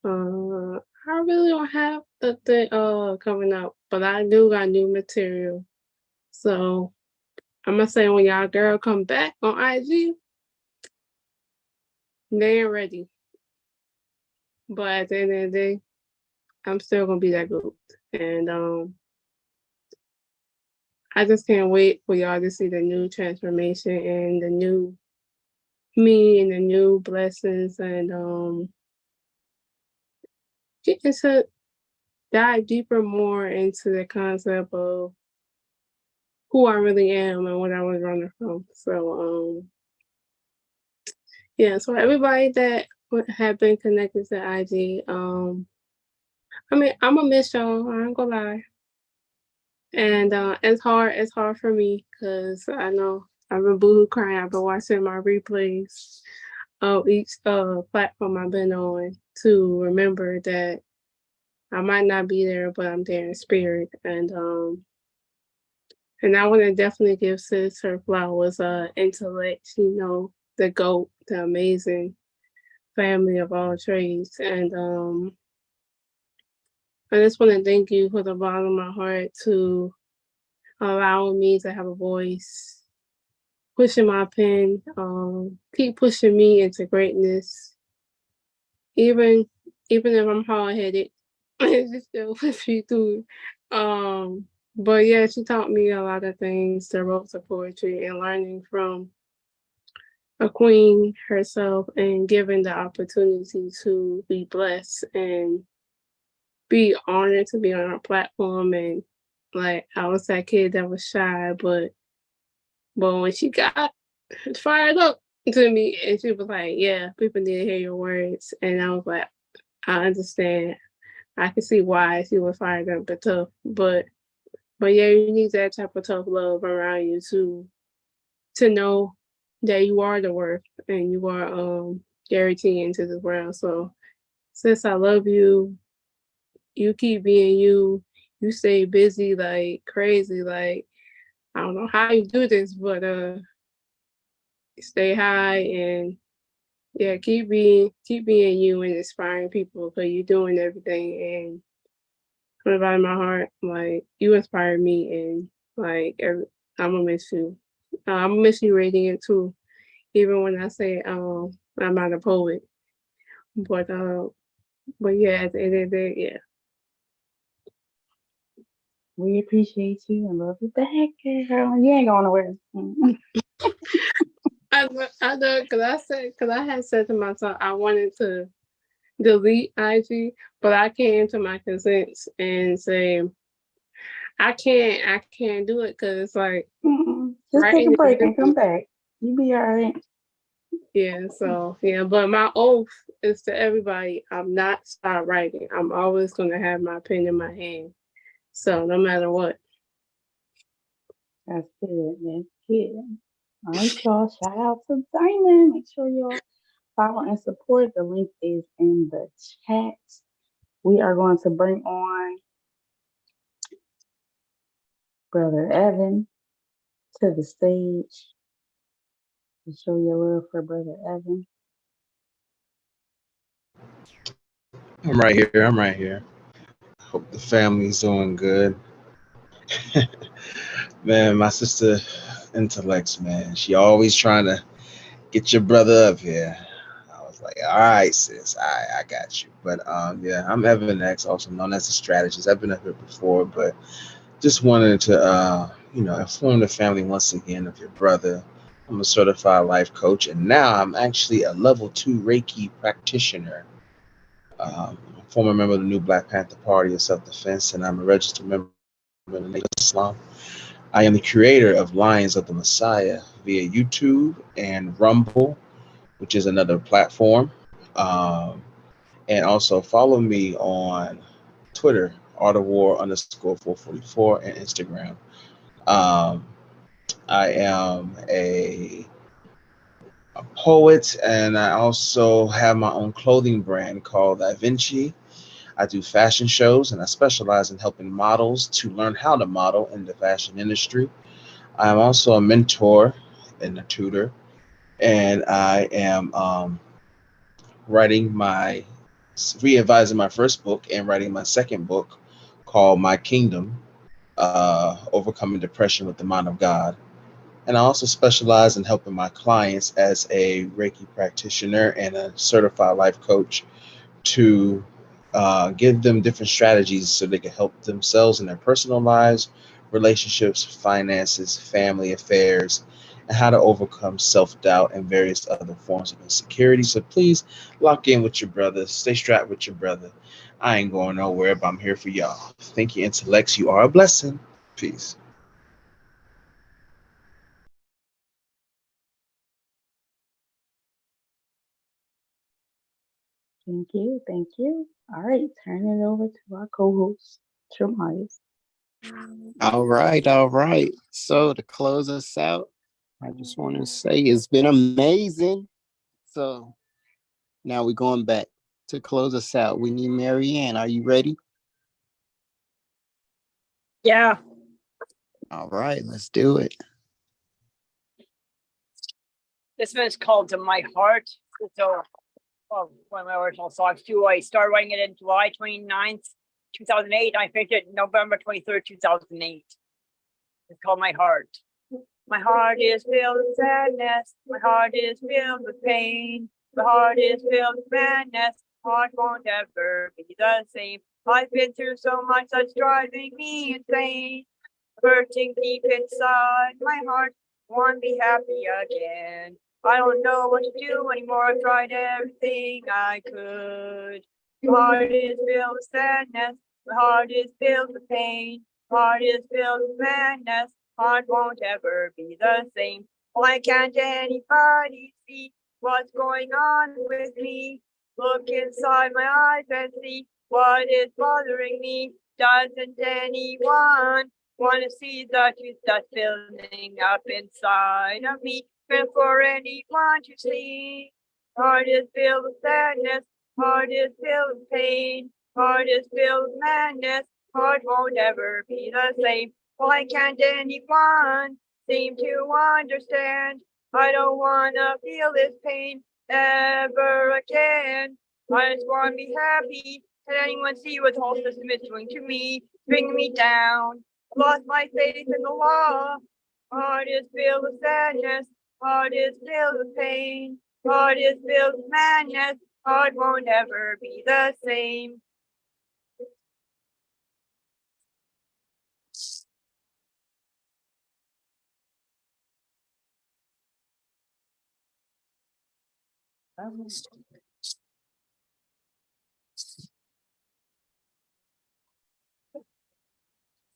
I really don't have the thing coming up, but I do got new material. So I'm gonna say when y'all girl come back on IG, they ain't ready. But at the end of the day, I'm still gonna be that group. And I just can't wait for y'all to see the new transformation and the new me and the new blessings, and getting to dive deeper more into the concept of who I really am and what I was running from. So yeah, so everybody that have been connected to IG, I mean, I'm gonna miss y'all, I ain't gonna lie. And it's hard for me because I know I've been boohoo crying. I've been watching my replays of each platform I've been on to remember that I might not be there, but I'm there in spirit. And I want to definitely give sis her flowers, intellect, the GOAT, the amazing family of all trades. And I just want to thank you from the bottom of my heart to allowing me to have a voice, pushing my pen, keep pushing me into greatness. Even if I'm hard-headed, she still push me through. But yeah, she taught me a lot of things, the ropes of poetry, and learning from a queen herself and given the opportunity to be blessed and be honored to be on our platform. And like, I was that kid that was shy, but when she got fired up to me and she was like, yeah, people need to hear your words. And I was like, I understand. I can see why she was fired up and tough. But yeah, you need that type of tough love around you to know that you are the worth and you are guaranteed into this world. So sis, I love you. You keep being you. You stay busy like crazy. Like, I don't know how you do this, but stay high and yeah, keep being you and inspiring people because you're doing everything. And from the bottom of my heart, like, you inspire me, and like I'm gonna miss you. I'm gonna miss you reading it too, even when I say I'm not a poet. But yeah, at the end of the day, yeah. We appreciate you and love you back, girl. You ain't going nowhere. I know, because I had said to myself I wanted to delete IG, but I came to my consents and say I can't do it because it's like just take a break and come back. You be all right. Yeah, so yeah, but my oath is to everybody, I'm not stop writing. I'm always gonna have my pen in my hand. So no matter what. That's good. That's good. All right, y'all. Shout out to Diamond. Make sure y'all follow and support. The link is in the chat. We are going to bring on Brother Evan to the stage to show your love for Brother Evan. I'm right here. Hope the family's doing good. Man, my sister intellects, man. She always trying to get your brother up here. I was like, all right, sis, I got you. But yeah, I'm Evan X, also known as a strategist. I've been up here before, but just wanted to inform the family once again of your brother. I'm a certified life coach, and now I'm actually a level 2 Reiki practitioner. Former member of the New Black Panther Party of Self Defense, and I'm a registered member of the Nation of Islam. I am the creator of Lions of the Messiah via YouTube and Rumble, which is another platform. Um, and also follow me on Twitter, Art of War underscore 444, and Instagram. Um, I am a poet, and I also have my own clothing brand called Da Vinci. I do fashion shows, and I specialize in helping models to learn how to model in the fashion industry. I am also a mentor and a tutor, and I am writing my re-advising my first book and writing my second book called My Kingdom, Overcoming Depression with the Mind of God. And I also specialize in helping my clients as a Reiki practitioner and a certified life coach to give them different strategies so they can help themselves in their personal lives, relationships, finances, family affairs, and how to overcome self doubt and various other forms of insecurity. So please lock in with your brother, stay strapped with your brother. I ain't going nowhere, but I'm here for y'all. Thank you, intellects. You are a blessing. Peace. Thank you. Thank you. All right, turn it over to our co-host, Tremais. All right, all right. So to close us out, I just want to say it's been amazing. So now we're going back to close us out. We need Marianne. Are you ready? Yeah. All right, let's do it. This one's called To My Heart. So, one of my original songs too. I started writing it in July 29th, 2008. I finished it November 23rd, 2008. It's called My Heart. My heart is filled with sadness. My heart is filled with pain. My heart is filled with madness. Heart won't ever be the same. I've been through so much that's driving me insane. Hurting deep inside my heart, want to be happy again. I don't know what to do anymore. I've tried everything I could. My heart is filled with sadness. My heart is filled with pain. My heart is filled with madness. Heart won't ever be the same. Why can't anybody see what's going on with me? Look inside my eyes and see what is bothering me. Doesn't anyone want to see the truth that's building up inside of me? And for anyone to see, heart is filled with sadness, heart is filled with pain, heart is filled with madness, heart won't ever be the same. Why can't anyone seem to understand? I don't wanna feel this pain ever again. I just wanna be happy. Can anyone see what the whole system is doing to me, bringing me down? I've lost my faith in the law. Heart is filled with sadness. Heart is filled with pain. Heart is filled with madness. Heart won't ever be the same.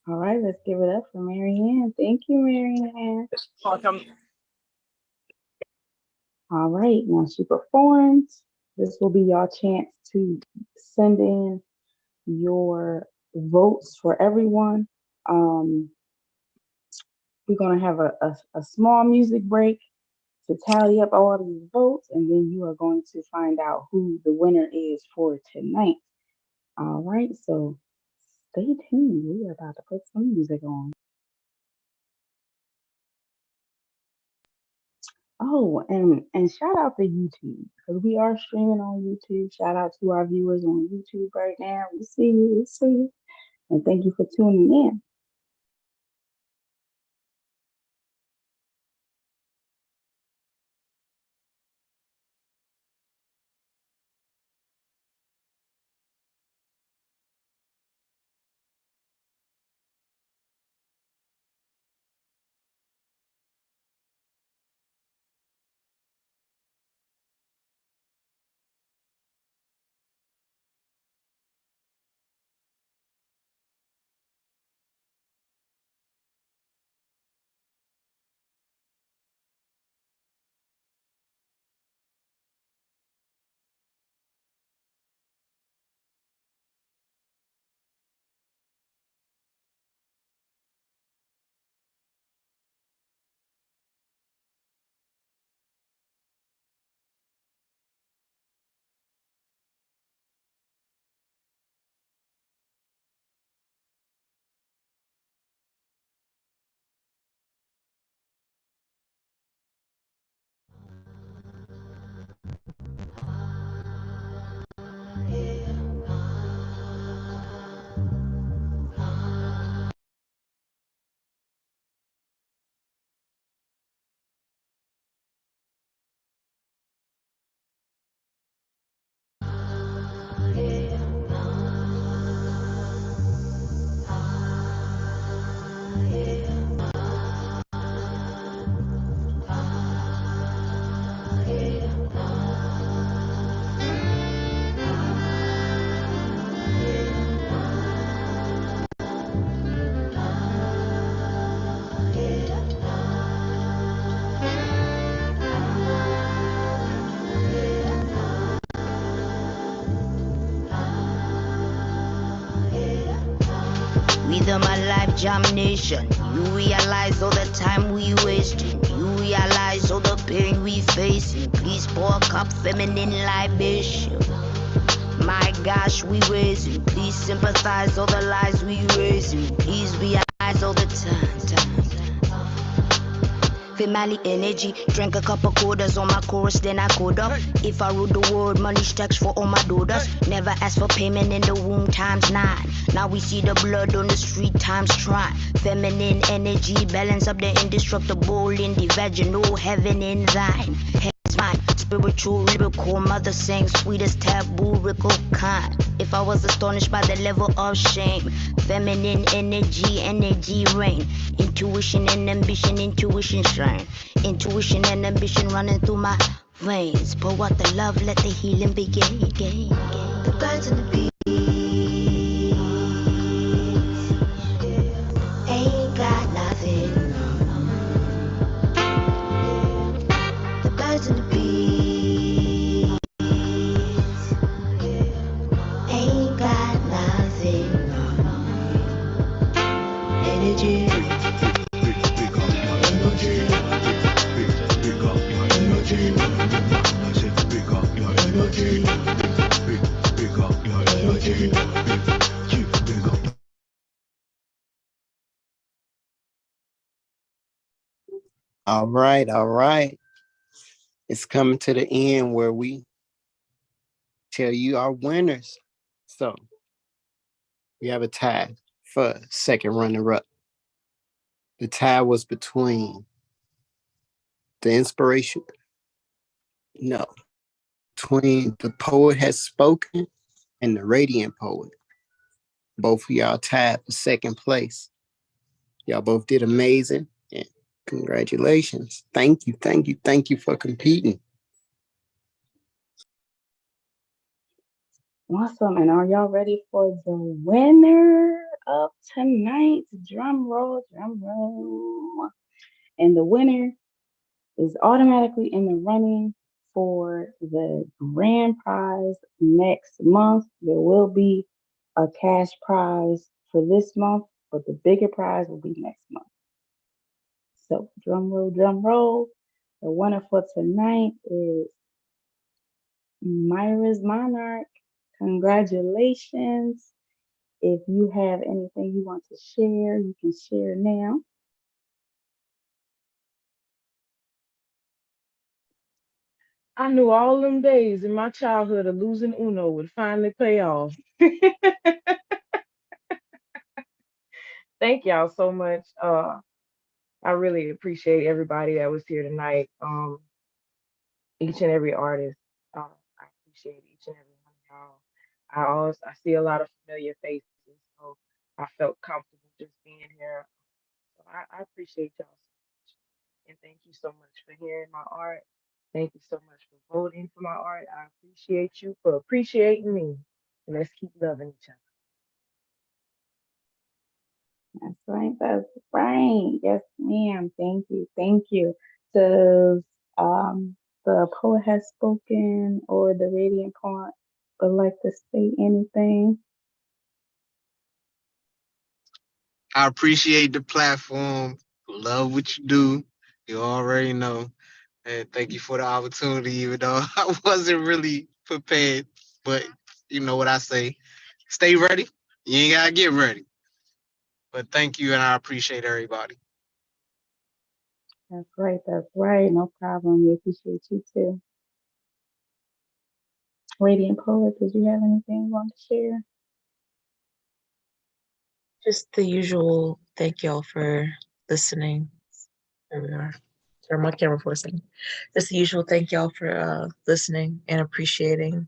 All right, let's give it up for Marianne. Thank you, Marianne. Welcome. All right, now she performs. This will be your chance to send in your votes for everyone. We're going to have a small music break to tally up all these votes, and then you are going to find out who the winner is for tonight. All right, so stay tuned. We are about to put some music on. Oh, and shout out to YouTube because we are streaming on YouTube. Shout out to our viewers on YouTube right now. We see you, and thank you for tuning in. rhythm of life domination. You realize all the time we wasting. You realize all the pain we facing. Please pour a cup feminine libation. My gosh, we raising. Please sympathize all the lies we raising. Please realize all the time. Family energy, drank a couple quarters on my chorus, then I code up. If I rule the world, money stacks for all my daughters. Never asked for payment in the womb ×9. Now we see the blood on the street ×3. Feminine energy, balance up the indestructible in the vaginal, heaven in thine. Heaven's mine, spiritual, lyrical, mother saying sweetest taboo, rickle kind. If I was astonished by the level of shame, feminine energy reign. Intuition and ambition, intuition shine. Intuition and ambition running through my veins. Pour out the love, let the healing begin. The birds and the bees ain't got nothing. The birds and the bees ain't got nothing. Energy. All right, all right. It's coming to the end where we tell you our winners. So we have a tie for second runner-up. The tie was between the inspiration. No. Between the poet has spoken and the radiant poet. Both of y'all tied for second place. Y'all both did amazing. And congratulations. Thank you, thank you, thank you for competing. Awesome. And are y'all ready for the winner of tonight's drum roll, drum roll? And the winner is automatically in the running for the grand prize next month. There will be a cash prize for this month, but the bigger prize will be next month. So drum roll, drum roll. The winner for tonight is Myra's Monarch. Congratulations. If you have anything you want to share, you can share now. I knew all them days in my childhood of losing Uno would finally pay off. Thank y'all so much. I really appreciate everybody that was here tonight. Each and every artist. I appreciate each and every one of y'all. I see a lot of familiar faces, so I felt comfortable just being here. So I appreciate y'all so much. And thank you so much for hearing my art. Thank you so much for voting for my art. I appreciate you for appreciating me. And let's keep loving each other. That's right. That's right. Yes, ma'am. Thank you. Thank you. Does the poet has spoken or the radiant part would like to say anything? I appreciate the platform. Love what you do. You already know. And thank you for the opportunity, even though I wasn't really prepared. But you know what I say. Stay ready. You ain't gotta get ready. But thank you, and I appreciate everybody. That's right. That's right. No problem. We appreciate you too. Radiant poet, did you have anything you want to share? Just the usual thank y'all for listening. There we are. Turn my camera for a second. Just the usual thank y'all for listening and appreciating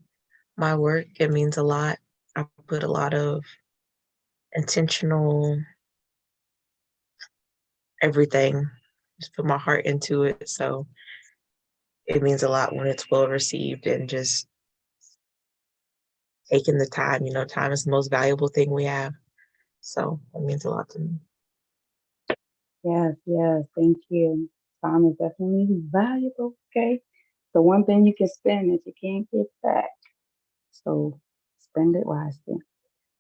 my work. It means a lot. I put a lot of intentional everything. Just put my heart into it. So it means a lot when it's well received and just taking the time. You know, time is the most valuable thing we have. So it means a lot to me. Yes, yes. Thank you. Time is definitely valuable. Okay. So one thing you can spend that you can't get back. So spend it wisely.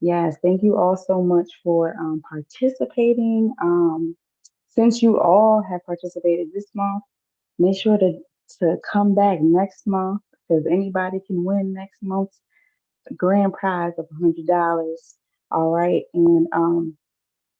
Yes, thank you all so much for participating. Since you all have participated this month, make sure to come back next month because anybody can win next month's grand prize of $100. All right, and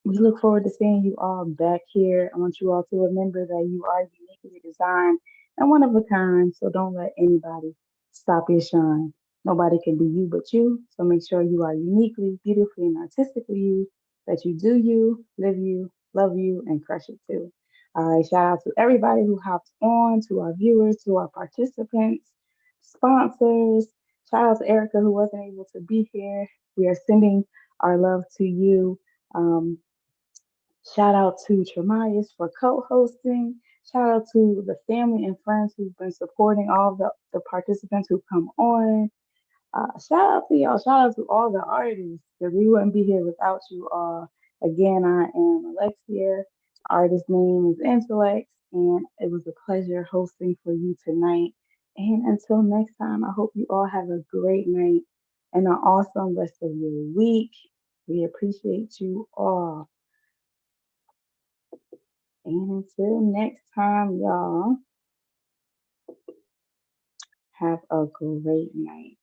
we look forward to seeing you all back here. I want you all to remember that you are uniquely designed and one of a kind, so don't let anybody stop your shine. Nobody can be you but you, so make sure you are uniquely, beautifully, and artistically you, that you do you, live you, love you, and crush it too. All right, shout out to everybody who hopped on, to our viewers, to our participants, sponsors. Shout out to Erica who wasn't able to be here. We are sending our love to you. Um, Shout out to Tremias for co-hosting. Shout out to the family and friends who've been supporting all the participants who come on. Shout out to y'all. Shout out to all the artists because we wouldn't be here without you all. Again, I am Alexia. Artist name is Intellect, and it was a pleasure hosting for you tonight. And until next time, I hope you all have a great night and an awesome rest of your week. We appreciate you all. And until next time, y'all, have a great night.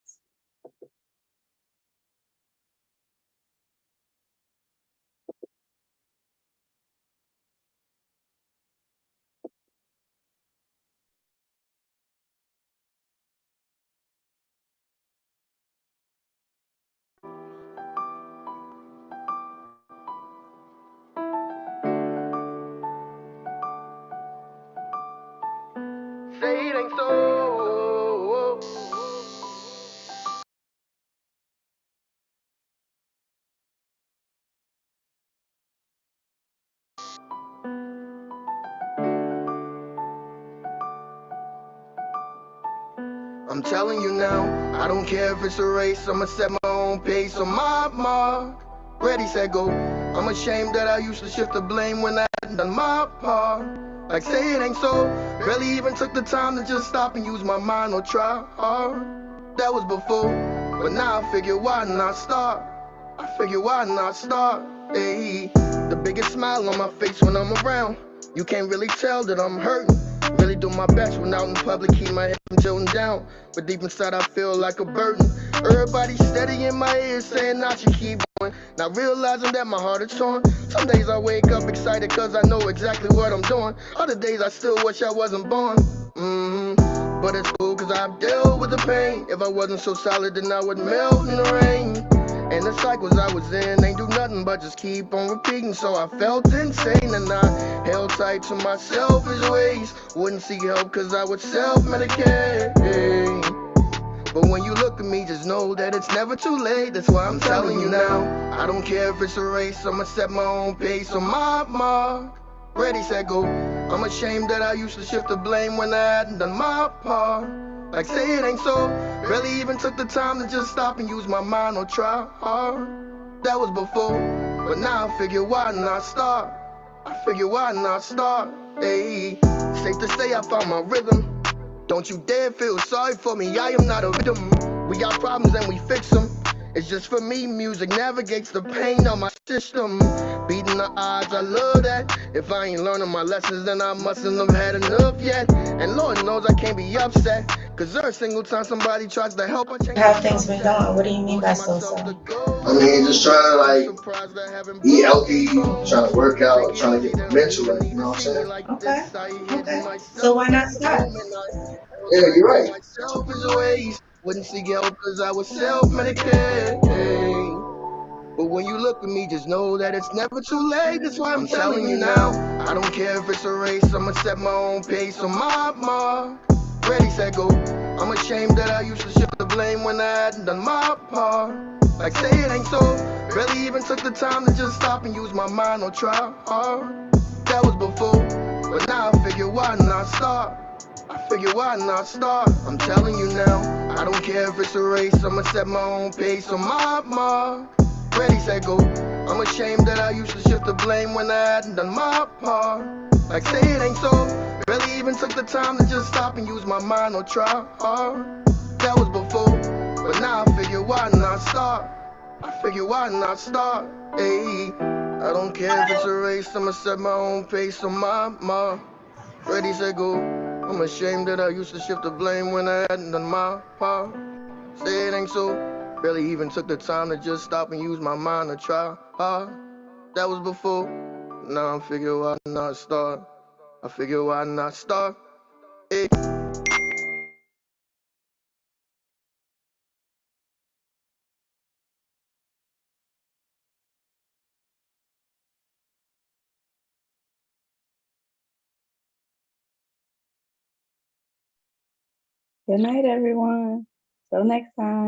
Say it ain't so. I'm telling you now, I don't care if it's a race, I'ma set my own pace on my mark. Ready, set, go. I'm ashamed that I used to shift the blame when I hadn't done my part. Like say it ain't so, barely even took the time to just stop and use my mind or try hard. That was before, but now I figure why not start? I figure why not start? Hey, the biggest smile on my face when I'm around. You can't really tell that I'm hurting. Really do my best when out in public, keep my head from tilting down. But deep inside I feel like a burden. Everybody steady in my ear saying I should keep going. Not realizing that my heart is torn. Some days I wake up excited cause I know exactly what I'm doing. Other days I still wish I wasn't born. But it's cool cause I've dealt with the pain. If I wasn't so solid then I would melt in the rain. And the cycles I was in ain't do nothing but just keep on repeating. So I felt insane and I held tight to my selfish ways. Wouldn't seek help cause I would self-medicate. But when you look at me, just know that it's never too late. That's why I'm telling you now. I don't care if it's a race, I'ma set my own pace on my mark. Ready, set, go. I'm ashamed that I used to shift the blame when I hadn't done my part. Like say it ain't so, barely even took the time to just stop and use my mind or try hard. That was before, but now I figure why not start? I figure why not start? Hey, safe to say I found my rhythm. Don't you dare feel sorry for me, I am not a victim. We got problems and we fix them. It's just for me, music navigates the pain on my system. Beating the odds, I love that. If I ain't learning my lessons, then I mustn't have had enough yet. And Lord knows I can't be upset, cause every single time somebody tries to help, I change. How have things been going? What do you mean by so-so? I mean, just trying to like eat healthy, trying to work out, trying to get mental right, you know what I'm saying? Okay. So why not start? Yeah, you're right. Wouldn't seek help cause I was self-medicate. But when you look at me, just know that it's never too late. That's why I'm telling you now. I don't care if it's a race, I'ma set my own pace on my mark. Ready, set, go. I'm ashamed that I used to shift the blame when I hadn't done my part. Like say it ain't so, barely even took the time to just stop and use my mind or try hard. That was before, but now I figure why not start? I figure why not start? I'm telling you now. I don't care if it's a race, I'ma set my own pace on my mark. Ready, set, go. I'm ashamed that I used to shift the blame when I hadn't done my part. Like say it ain't so, barely even took the time to just stop and use my mind or try hard. That was before, but now I figure why not start? I figure why not start? Ayy, I don't care if it's a race, I'ma set my own pace on my ready, set, go. I'm ashamed that I used to shift the blame when I hadn't done my part. Say it ain't so. Barely even took the time to just stop and use my mind to try hard. That was before. Now I'm figuring why not start. I figure why not start. Ayy. Good night, everyone. Till next time.